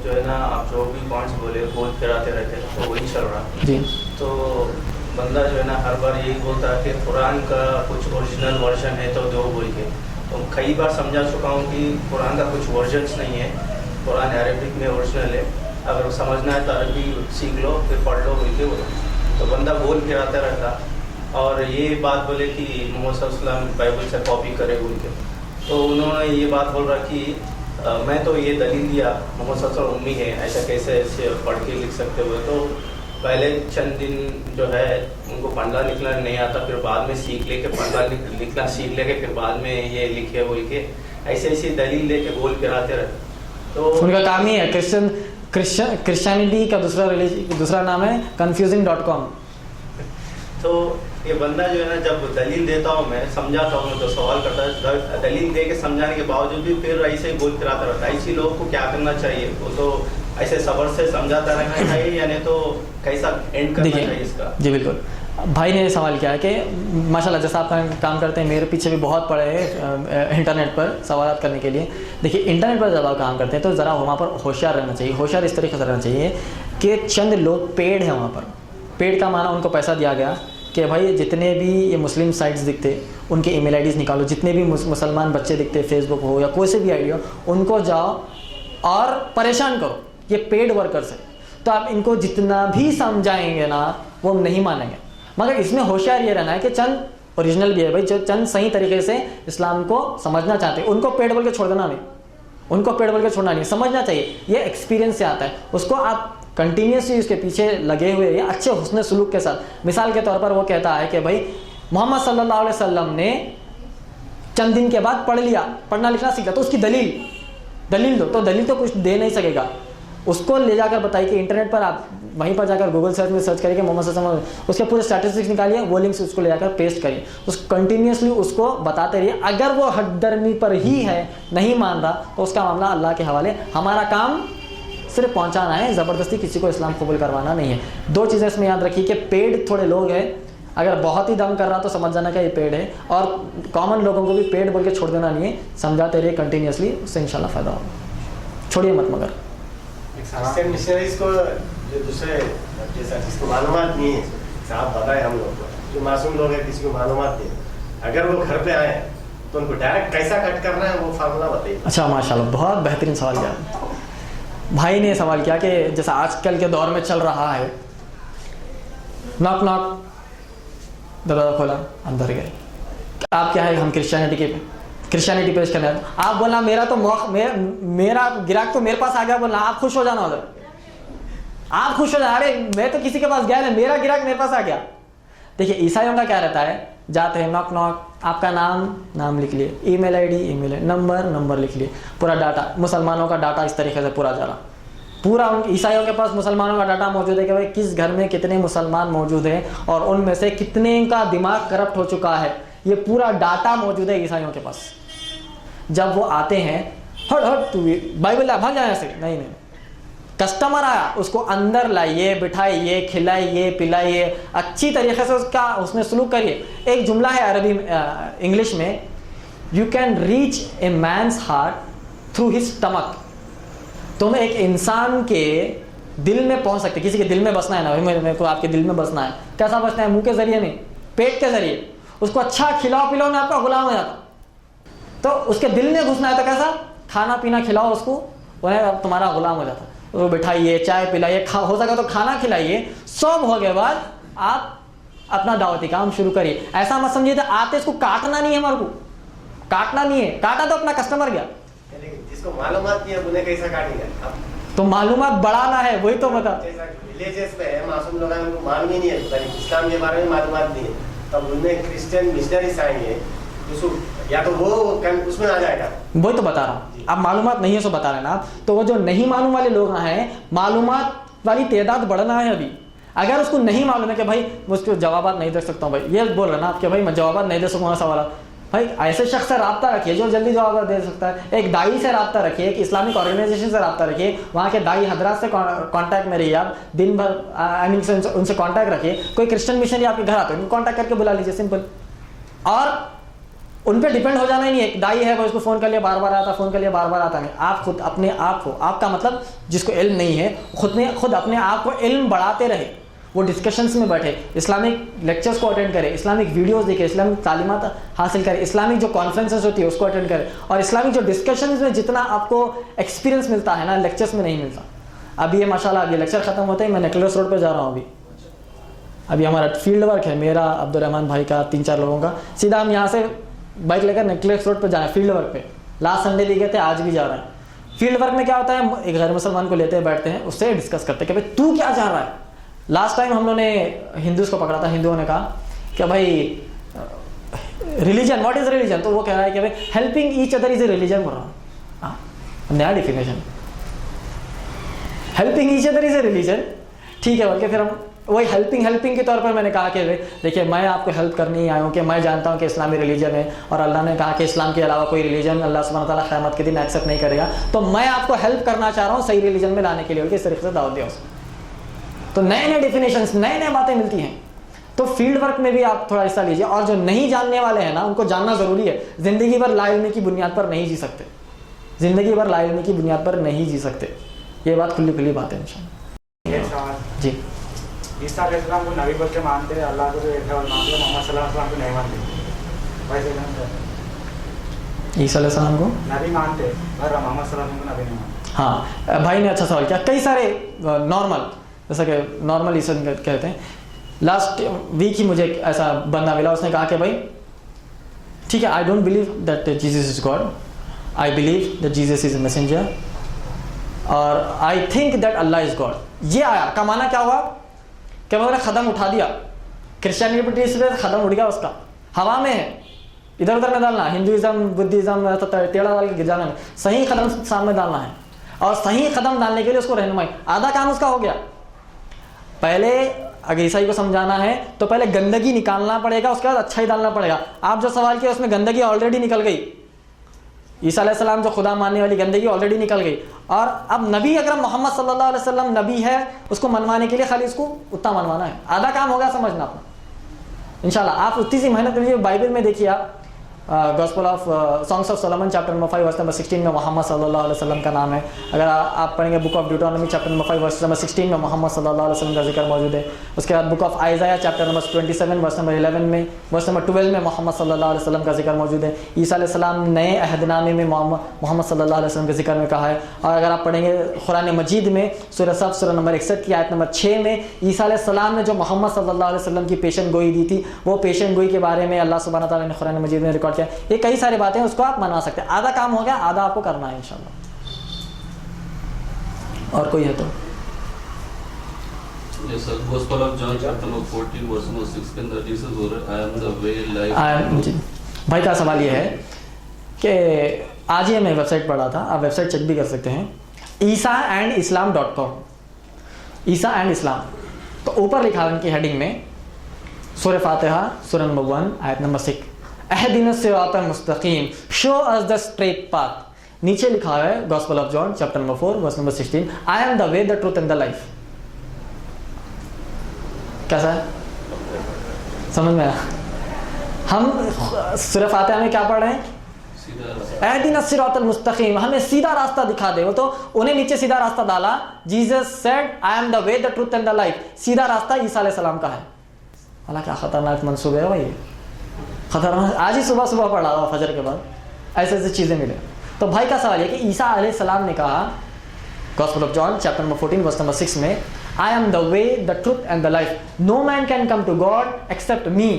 جو ہے نا آپ جو بھی پوائنٹس بول پھراتے رہتے ہیں تو وہی چل رہا. جی. تو بندہ جو ہے نا ہر بار یہی بولتا ہے کہ قرآن کا کچھ اوریجنل ورژن ہے تو دو بول کے. تو کئی بار سمجھا چکا ہوں کہ قرآن کا کچھ ورژنس نہیں ہے, قرآن عربک میں اوریجنل ہے, اگر سمجھنا ہے تو عربی سیکھ لو پھر پڑھ لو بول کے بولو. تو بندہ بول پھراتا رہتا اور یہ بات بولے کہ محمد صلی اللہ علیہ وسلم بائبل سے کاپی کرے بول کے. تو انہوں نے یہ بات بول رہا کہ میں تو یہ دلیل دیا محمد صلی اللہ علیہ وسلم امی ہے, ایسا کیسے ایسے پڑھ کے لکھ سکتے ہوئے. تو پہلے چند دن جو ہے ان کو پڑھنا لکھنا نہیں آتا, پھر بعد میں سیکھ لے کے پڑھنا لکھنا سیکھ لے کے پھر بعد میں یہ لکھے بول کے ایسے ایسی دلیل لے کے بول پھراتے رہتے. تو ان کا کام ہی ہے. کرسچینٹی کا دوسرا نام ہے confusing.com. تو یہ بندہ جو ہے نا جب دلیل دیتا ہوں میں سمجھاتا ہوں تو سوال کرتا ہے, دلیل دے کے سمجھانے کے باوجود بھی پھر ایسے ہی بول پھراتا رہتا ہے. ایسی لوگوں کو کیا کرنا چاہیے؟ وہ تو ایسے صبر سے سمجھاتا رہنا چاہیے, یعنی تو کیسا اینڈ کرنا چاہیے اس کا؟ جی بالکل. بھائی نے سوال کیا ہے کہ ماشاءاللہ جیسا آپ کا کام کرتے ہیں, میرے پیچھے بھی بہت پڑے ہیں انٹرنیٹ پر سوالات کرنے کے لیے. دیکھیے انٹرنیٹ پر جب آپ کام کرتے ہیں تو ذرا وہاں پر ہوشیار رہنا چاہیے. ہوشیار اس طریقے سے رہنا چاہیے کہ چند لوگ پیڈ ہیں وہاں پر. پیڈ کا معنی ان کو پیسہ دیا گیا کہ بھائی جتنے بھی یہ مسلم سائٹس دکھتے ان کے ای میل آئی ڈیز نکالو, جتنے بھی مسلمان بچے دکھتے فیس بک ہو یا کوئی سے بھی آئی ڈی ہو, ان کو جاؤ اور پریشان کرو. یہ پیڈ ورکرس ہے. تو آپ ان کو جتنا بھی سمجھائیں گے نا وہ نہیں مانیں گے. مگر اس میں ہوشیار یہ رہنا ہے کہ چند اوریجنل بھی ہے بھائی, جو چند صحیح طریقے سے اسلام کو سمجھنا چاہتے ہیں, ان کو پیڈ بول کے چھوڑ دینا نہیں, ان کو پیڈ بول کے چھوڑنا نہیں, سمجھنا چاہیے. یہ ایکسپیرینس سے آتا ہے. اس کو آپ کنٹینیوسلی اس کے پیچھے لگے ہوئے یا اچھے حسن سلوک کے ساتھ. مثال کے طور پر وہ کہتا ہے کہ بھائی محمد صلی اللہ علیہ وسلم نے چند دن کے بعد پڑھ لیا, پڑھنا لکھنا سیکھا, تو اس کی دلیل دو. تو دلیل تو کچھ دے نہیں سکے گا. اس کو لے جا کر بتائیے کہ انٹرنیٹ پر آپ وہیں پر جا کر گوگل سرچ میں سرچ کریے کہ محمد صلی اللہ علیہ وسلم, اس کے پورے اسٹیٹسٹکس نکالیے, وہ لنکس اس کو لے جا کر پیسٹ کریے. اس کنٹینیوسلی اس کو بتاتے رہیے. اگر وہ حد درمی پر ہی ہے, نہیں مان رہا, تو اس کا معاملہ اللہ کے حوالے. ہمارا کام صرف پہنچانا ہے, زبردستی کسی کو اسلام قبول کروانا نہیں ہے. دو چیزیں اس میں یاد رکھیے کہ پیڈ تھوڑے لوگ ہیں, اگر بہت ہی دم کر رہا تو سمجھ جانا کہ یہ پیڈ ہے, اور کامن لوگوں کو بھی پیڈ بول کے چھوڑ دینا نہیں ہے. سمجھاتے رہیے کنٹینیوسلی, اس سے انشاءاللہ فائدہ ہوگا. چھوڑیے مت. مگر مشنریز کو جو دوسرے جیسا جس کو معلومات نہیں ہے, صاحب بتائیں ہم لوگ کو جو معصوم لوگ ہیں کسی کو معلومات نہیں, اگر وہ گھر پہ آئے تو ان کو ڈائریکٹ کیسا کٹ کرنا ہے وہ فارمولا بتائیے. اچھا ماشاءاللہ, بہت بہترین سوال کیا. بھائی نے سوال کیا کہ جیسا آج کل کے دور میں چل رہا ہے, ناک ناک, دروازہ کھولا, اندر گئے, آپ کیا ہے ہم کرسچینٹی پیش کرنا ہے. آپ بولنا میرا گراہک تو میرے پاس آ گیا, بولنا آپ خوش ہو جانا, ادھر آپ خوش ہو جانا, ارے میں تو کسی کے پاس گیا نہیں, میرا گراہک میرے پاس آ گیا. دیکھیے عیسائیوں کا کیا رہتا ہے, جاتے ہیں ناک ناک, آپ کا نام لکھ لیے, ای میل آئی ڈی نمبر لکھ لیے, پورا ڈاٹا. مسلمانوں کا ڈاٹا اس طریقے سے پورا جا رہا, پورا عیسائیوں کے پاس مسلمانوں کا ڈاٹا موجود ہے کہ بھائی کس گھر میں کتنے مسلمان موجود ہیں اور ان میں سے کتنے کا دماغ کرپٹ ہو چکا ہے. یہ پورا ڈاٹا موجود ہے عیسائیوں کے پاس. جب وہ آتے ہیں, ہٹ تو بائبل لا, بھاگ جائیں ایسے, نہیں, کسٹمر آیا اس کو اندر لائیے, بٹھائیے, کھلائیے, پلائیے, اچھی طریقے سے اس کا حسن سلوک کریے. ایک جملہ ہے عربی انگلش میں, you can reach a means heart through his stomach. تم ایک انسان کے دل میں پہنچ سکتے, کسی کے دل میں بسنا ہے نا, میرے کو آپ کے دل میں بسنا ہے. کیسا بسنا ہے؟ منہ کے ذریعے نہیں, پیٹ کے ذریعے. اس کو اچھا کھلاؤ پلاؤ میں آپ کا غلام ہو جاتا. تو اس کے دل میں گھسنا ہے تو کیسا؟ کھانا پینا کھلاؤ اس کو, وہ تمہارا غلام ہو جاتا. وہ بٹھائیے, چائے پلائیے, ہو سکا تو کھانا کھلائیے. سب ہو گئے بعد آپ اپنا دعوتی کام شروع کریے. ایسا مت سمجھیے تھا آتے اس کو کاٹنا نہیں ہے, ہمارے کو کاٹنا نہیں ہے, کاٹا تو اپنا کسٹمر گیا. جس کو معلومات نہیں ہے انہیں کیسا کاٹیں گے؟ تو معلومات بڑھانا ہے, وہی تو بتا. ولیجز میں معصوم لوگ ہیں, ان کو معلوم ہی نہیں ہے, اسلام کے بارے میں معلومات نہیں ہے, تب ان میں کرسچن مشنریز آئیں گے یا تو وہ اس میں آ جائے گا. وہی تو بتا رہا ہوں, اب معلومات نہیں ہے سو بتا رہے نا آپ. تو وہ جو نہیں معلوم والے لوگ ہیں, معلومات والی تعداد بڑھنا ہے ابھی. اگر اس کو نہیں معلوم ہے کہ بھائی میں اس کو جوابات نہیں دے سکتا ہوں, بھائی یہ بول رہے نا آپ کہ بھائی میں جوابات نہیں دے سکوں گا سوالات, بھائی ایسے شخص سے رابطہ رکھیے جو جلدی جواب دے سکتا ہے. ایک دائی سے رابطہ رکھیے, ایک اسلامک آرگنائزیشن سے رابطہ رکھیے, وہاں کے دائی حضرات سے کانٹیکٹ میں رہیے, آپ دن بھر ان سے کانٹیکٹ رکھیے. کوئی کرسچن مشنری آپ کے گھر آتے ہیں, ان کو کانٹیکٹ کر کے بلا لیجیے, سمپل. اور ان پہ ڈیپینڈ ہو جانا ہی نہیں. ایک دائی ہے وہ اس کو فون کر لیا بار بار آتا, فون کر لیا بار بار آتا نہیں. آپ خود اپنے آپ کو, آپ کا مطلب جس کو علم نہیں ہے خود اپنے آپ کو علم بڑھاتے رہے. وہ ڈسکشنس میں بیٹھے, اسلامک لیکچرز کو اٹینڈ کرے, اسلامک ویڈیوز دیکھے, اسلامک تعلیمات حاصل کرے, اسلامک جو کانفرنسز ہوتی ہے اس کو اٹینڈ کرے. اور اسلامک جو ڈسکشنز میں جتنا آپ کو ایکسپیرینس ملتا ہے نا, لیکچرز میں نہیں ملتا. ابھی یہ ماشاء اللہ اب یہ لیکچر ختم ہوتے ہی میں نیکلس روڈ پہ جا رہا ہوں. ابھی ہمارا فیلڈ ورک ہے, میرا, عبد الرحمان بھائی کا, 3-4 لوگوں کا. سیدھا ہم یہاں سے بائک لے کر نیکلس روڈ پہ جائیں فیلڈ ورک پہ. لاسٹ سنڈے بھی گئے تھے, آج بھی جا رہے ہیں. فیلڈ ورک میں کیا ہوتا ہے, ایک غیر مسلمان کو لیتے ہیں, بیٹھتے ہیں, اس سے ڈسکس کرتے ہیں کہ بھائی تو کیا چاہ رہا ہے. لاسٹ ٹائم ہم لوگوں نے ہندوز کو پکڑا تھا. ہندوؤں نے کہا کہ بھائی ریلیجن, واٹ از ریلیجن؟ تو وہ کہہ رہا ہے کہ بھائی helping each other is a religion. بول رہا ہوں نیا definition, helping each other is a religion. ٹھیک ہے, بلکہ پھر ہم وہی ہیلپنگ کے طور پر میں نے کہا کہ دیکھیے میں آپ کو ہیلپ کرنے ہی آیا ہوں کہ میں جانتا ہوں کہ اسلامی ریلیجن ہے, اور اللہ نے کہا کہ اسلام کے علاوہ کوئی ریلیجن اللہ سبحانہ تعالیٰ قیامت کے دن ایکسیپٹ نہیں کرے گا. تو میں آپ کو ہیلپ کرنا چاہ رہا ہوں صحیح ریلیجن میں لانے کے لیے, اس طریقے سے دعوت دیا اس کو. تو نئے نئے ڈیفینیشنس, نئے نئے باتیں ملتی ہیں. تو فیلڈ ورک میں بھی آپ تھوڑا حصہ لیجیے. اور جو نہیں جاننے والے ہیں نا, ان کو جاننا ضروری ہے. زندگی بھر لا علمی کی بنیاد پر نہیں جی سکتے, زندگی بھر لا علمی کی بنیاد پر نہیں جی سکتے. یہ بات کھلی بات ہے انشاءاللہ. جی, عیسیٰ علیہ السلام کو نبی بول کے مانتے ہیں, اللہ کو ایک ہے اور مانتے ہیں, محمد صلی اللہ علیہ وسلم کو نہیں مانتے. عیسیٰ علیہ السلام کو نبی مانتے ہیں اور محمد صلی اللہ علیہ وسلم کو نبی نہیں مانتے. ہاں, بھائی نے اچھا سوال کیا. کئی سارے نارمل, جیسا کہ نارمل عیسیٰ کہتے ہیں. لاسٹ ویک ہی مجھے ایک ایسا بندہ ملا, اس نے کہا کہ بھائی ٹھیک ہے, I don't believe that Jesus is God, I believe that Jesus is a messenger, اور آئی تھنک دیٹ اللہ از گاڈ. یہ آیا کا معنی کیا ہوا کہ میں نے قدم اٹھا دیا, کرسچینٹی سے قدم اٹھ گیا اس کا, ہوا میں ہے, ادھر ادھر میں ڈالنا, ہندوازم بدھزم ٹیڑھا ڈال کے گر جانا, صحیح قدم سامنے ڈالنا ہے. اور صحیح قدم ڈالنے کے لیے اس کو رہنمائی, آدھا کام اس کا ہو گیا. پہلے اگر عیسائی کو سمجھانا ہے تو پہلے گندگی نکالنا پڑے گا, اس کے بعد اچھا ہی ڈالنا پڑے گا. آپ جو سوال کیا اس میں گندگی آلریڈی نکل گئی. عیسیٰ علیہ السلام جو خدا ماننے والی گندگی آلریڈی نکل گئی. اور اب نبی اکرم محمد صلی اللہ علیہ وسلم نبی ہے, اس کو منوانے کے لیے خالی اس کو اتنا منوانا ہے, آدھا کام ہوگا سمجھنا اپنا. انشاءاللہ آپ اتنی سی محنت کریے. بائبل میں دیکھیے آپ, gospel of Songs of Solomon chapter number 5 verse number 16 میں محمد صلی اللہ علیہ وسلم کا نام ہے. اگر آپ پڑھیں گے book of Deuteronomy chapter number 5 verse number 16 میں محمد صلی اللہ علیہ وسلم کا ذکر موجود ہے. اس کے بعد book of Isaiah chapter number 27 verse number 11 میں, ورس نمبر 12 میں محمد صلی اللہ علیہ وسلم کا ذکر موجود ہے. عیسیٰ علیہ السلام نئے عہد نامے میں محمد صلی اللہ علیہ وسلم کے ذکر میں کہا ہے. اور اگر آپ پڑھیں گے قرآن مجید میں سورہ صف سورہ نمبر 61 کی آیت نمبر 6 میں, عیسیٰ علیہ السلام نے جو محمد صلی اللہ علیہ وسلم کی پیشن گوئی دی تھی, وہ پیشن گوئی کے بارے میں اللہ سبحانہ تعالیٰ نے قرآن مجید میں ریکارڈ کیا. یہ کئی سارے باتیں اس کو آپ منوا سکتے ہیں. آدھا کام ہو گیا, آدھا آپ کو کرنا ہے انشاءاللہ. اور کوئی ہے تو جیسا gospel of John chapter number 14 verse number 6 کے اندر جیسس بول رہا ہے, I am the way, life. جی بھائی کا سوال یہ ہے کہ آج ہی میں ویب سائٹ پڑھا تھا, آپ ویب سائٹ چیک بھی کر سکتے ہیں, islam.com, عیسیٰ اینڈ اسلام. تو اوپر لکھا ہے ان کی ہیڈنگ میں سورہ فاتحہ سورہ نمبر 1 آیت نمبر 6, اہدنا الصراط المستقیم, شو اس دا اسٹریٹ پاتھ. نیچے لکھا ہے gospel of John chapter number 4 verse number 16, I am the way, the truth and the life. کیسا ہے, سمجھ میں آیا؟ ہم سورہ فاتحہ میں کیا پڑھ رہے ہیں, اہدنا الصراط المستقیم, ہمیں سیدھا راستہ دکھا دے. وہ تو انہیں نیچے سیدھا راستہ ڈالا. Jesus said I am the way, the truth and the life. سیدھا راستہ عیسیٰ علیہ السلام کا ہے. اللہ کیا خطرناک منصوبہ ہے بھائی, خطرناک. آج ہی صبح پڑھ رہا تھا فجر کے بعد, ایسے ایسے چیزیں ملے. تو بھائی کا سوال ہے کہ عیسیٰ علیہ السلام نے کہا gospel of John chapter number 14 verse number 6 میں, I am the way, the truth and the life. No man can come to God except me.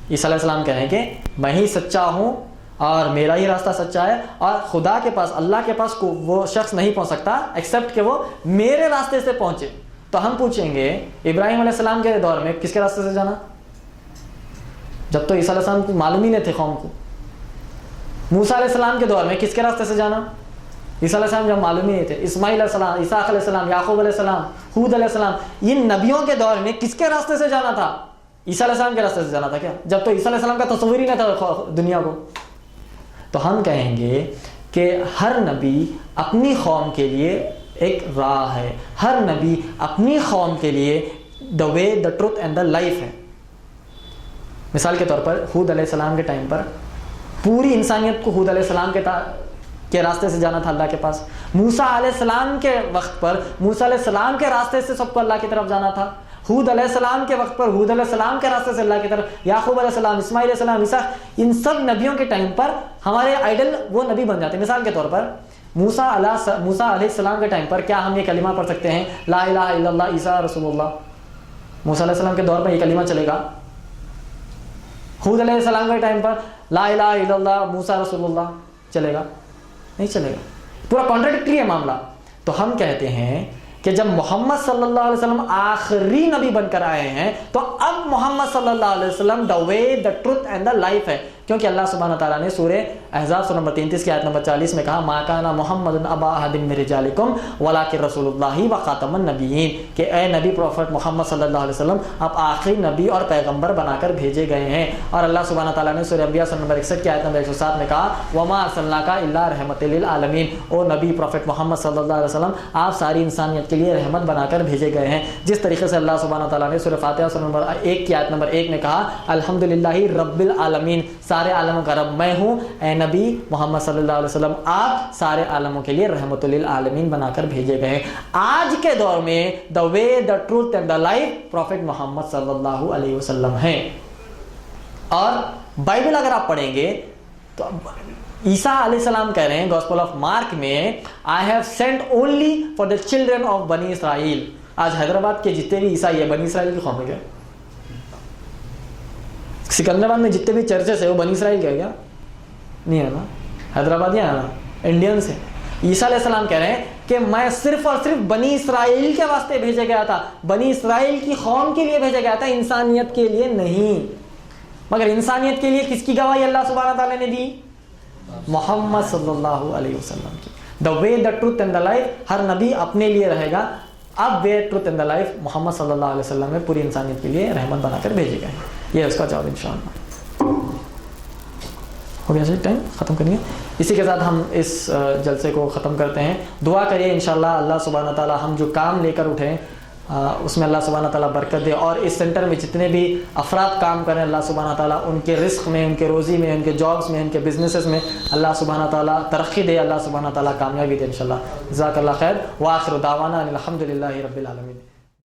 عیسیٰ علیہ السلام کہہ رہے ہیں کہ میں ہی سچا ہوں اور میرا ہی راستہ سچا ہے, اور خدا کے پاس, اللہ کے پاس کو وہ شخص نہیں پہنچ سکتا ایکسیپٹ کہ وہ میرے راستے سے پہنچے. تو ہم پوچھیں گے ابراہیم علیہ السلام کے دور میں کس کے راستے سے جانا, جب تو عیسیٰ علیہ السلام کو معلوم ہی نہیں تھے قوم کو. موسیٰ علیہ السلام کے دور میں کس کے راستے سے جانا, عیسیٰ علیہ السلام جب معلوم ہی نہیں تھے. اسماعیل علیہ السلام, اسحاق علیہ السلام, یعقوب علیہ السلام, ہود علیہ السلام, ان نبیوں کے دور میں کس کے راستے سے جانا تھا, عیسیٰ علیہ السلام کے راستے سے جانا تھا کیا؟ جب تو عیسیٰ علیہ السلام کا تصور ہی نہیں تھا دنیا کو. تو ہم کہیں گے کہ ہر نبی اپنی قوم کے لیے ایک راہ ہے, ہر نبی اپنی قوم کے لیے the way, the truth and the life ہے. مثال کے طور پر ہود علیہ السلام کے ٹائم پر پوری انسانیت کو ہود علیہ السلام کے راستے سے جانا تھا اللہ کے پاس. موسیٰ علیہ السلام کے وقت پر موسیٰ علیہ السلام کے راستے سے سب کو اللہ کی طرف جانا تھا. ہود علیہ السلام کے وقت پر ہود علیہ السلام کے راستے سے اللہ کی طرف. یعقوب علیہ السلام, اسماعیل علیہ السلام, اسحاق, ان سب نبیوں کے ٹائم پر ہمارے آئیڈل وہ نبی بن جاتے ہیں. مثال کے طور پر موسیٰ علیہ السلام کے ٹائم پر کیا ہم یہ کلمہ پڑھ سکتے ہیں لا الہ الا اللہ عیسیٰ رسول اللہ؟ موسیٰ علیہ السلام کے دور پر یہ کلمہ چلے گا. ہود علیہ السلام کے ٹائم پر لا الہ الا اللہ موسیٰ رسول اللہ چلے گا؟ نہیں چلے گا. پورا کانٹراڈکٹری ہے معاملہ. تو ہم کہتے ہیں کہ جب محمد صلی اللہ علیہ وسلم آخری نبی بن کر آئے ہیں تو اب محمد صلی اللہ علیہ وسلم the way, the truth and the life ہے. کیونکہ اللہ سبحانہ تعالیٰ نے سورہ احزاب سورہ نمبر 33 کی آیت نمبر 40 میں کہا ما کان محمد ابا احد من رجالکم ولکن رسول اللہ وخاتم النبیین, کہ اے نبی پروفٹ محمد صلی اللہ علیہ وسلم آپ آخری نبی اور پیغمبر بنا کر بھیجے گئے ہیں. اور اللہ سبحانہ تعالیٰ نے سورہ انبیاء سورہ نمبر 61 کی آیت نمبر 107 میں کہا وما ارسلناک الا رحمۃ للعالمین, او نبی پروفٹ محمد صلی اللہ علیہ وسلم آپ ساری انسانیت کے لیے رحمت بنا کر بھیجے گئے ہیں. جس طریقے سے اللہ سبحانہ تعالیٰ نے سورہ فاتحہ سورہ نمبر 1 کی آیت نمبر 1 میں کہا الحمدللہ رب العالمین, سارے عالموں کا رب میں ہوں, اے نبی محمد صلی اللہ علیہ وسلم آپ سارے عالموں کے لیے رحمت للعالمین بنا کر بھیجے گئے ہیں. آج کے دور میں the way, the truth and the life prophet Muhammad صلی اللہ علیہ وسلم ہیں. اور بائبل اگر آپ پڑھیں گے تو عیسیٰ علیہ السلام کہہ رہے ہیں گاسپل آف مارک میں I have sent only for the children of بنی اسرائیل. آج حیدرآباد کے جتنے بھی عیسائی ہیں بنی اسرائیل کی قوم ہے کیا؟ سکندرآباد میں جتنے بھی چرچز ہیں وہ بنی اسرائیل کے کیا؟ نہیں ہے نا. حیدرآباد ہے نا, انڈینس ہے. عیسیٰ علیہ السلام کہہ رہے ہیں کہ میں صرف اور صرف بنی اسرائیل کے واسطے بھیجا گیا تھا, بنی اسرائیل کی قوم کے لیے بھیجا گیا تھا, انسانیت کے لیے نہیں. مگر انسانیت کے لیے کس کی گواہی اللہ سبحانہ تعالیٰ نے دی؟ محمد صلی اللہ علیہ وسلم کی. The way, the truth and the life, ہر نبی اپنے لیے رہے گا. اب way, truth and the life Muhammad صلی اللہ علیہ وسلم میں پوری انسانیت کے لیے رحمت بنا کر بھیجے گئے. یہ اس کا جواب انشاءاللہ. ہو گیا ٹائم ختم کریے. اسی کے ساتھ ہم اس جلسے کو ختم کرتے ہیں. دعا کریے انشاءاللہ اللہ سبحانہ تعالیٰ ہم جو کام لے کر اٹھیں اس میں اللہ سبحانہ تعالیٰ برکت دے, اور اس سینٹر میں جتنے بھی افراد کام کریں اللہ سبحانہ تعالیٰ ان کے رزق میں, ان کے روزی میں, ان کے جابس میں, ان کے بزنسز میں اللہ سبحانہ تعالیٰ ترقی دے, اللہ سبحانہ تعالیٰ کامیابی دے انشاءاللہ. جزاک اللہ خیر. وآخر دعوانا الحمدللہ رب العالمین.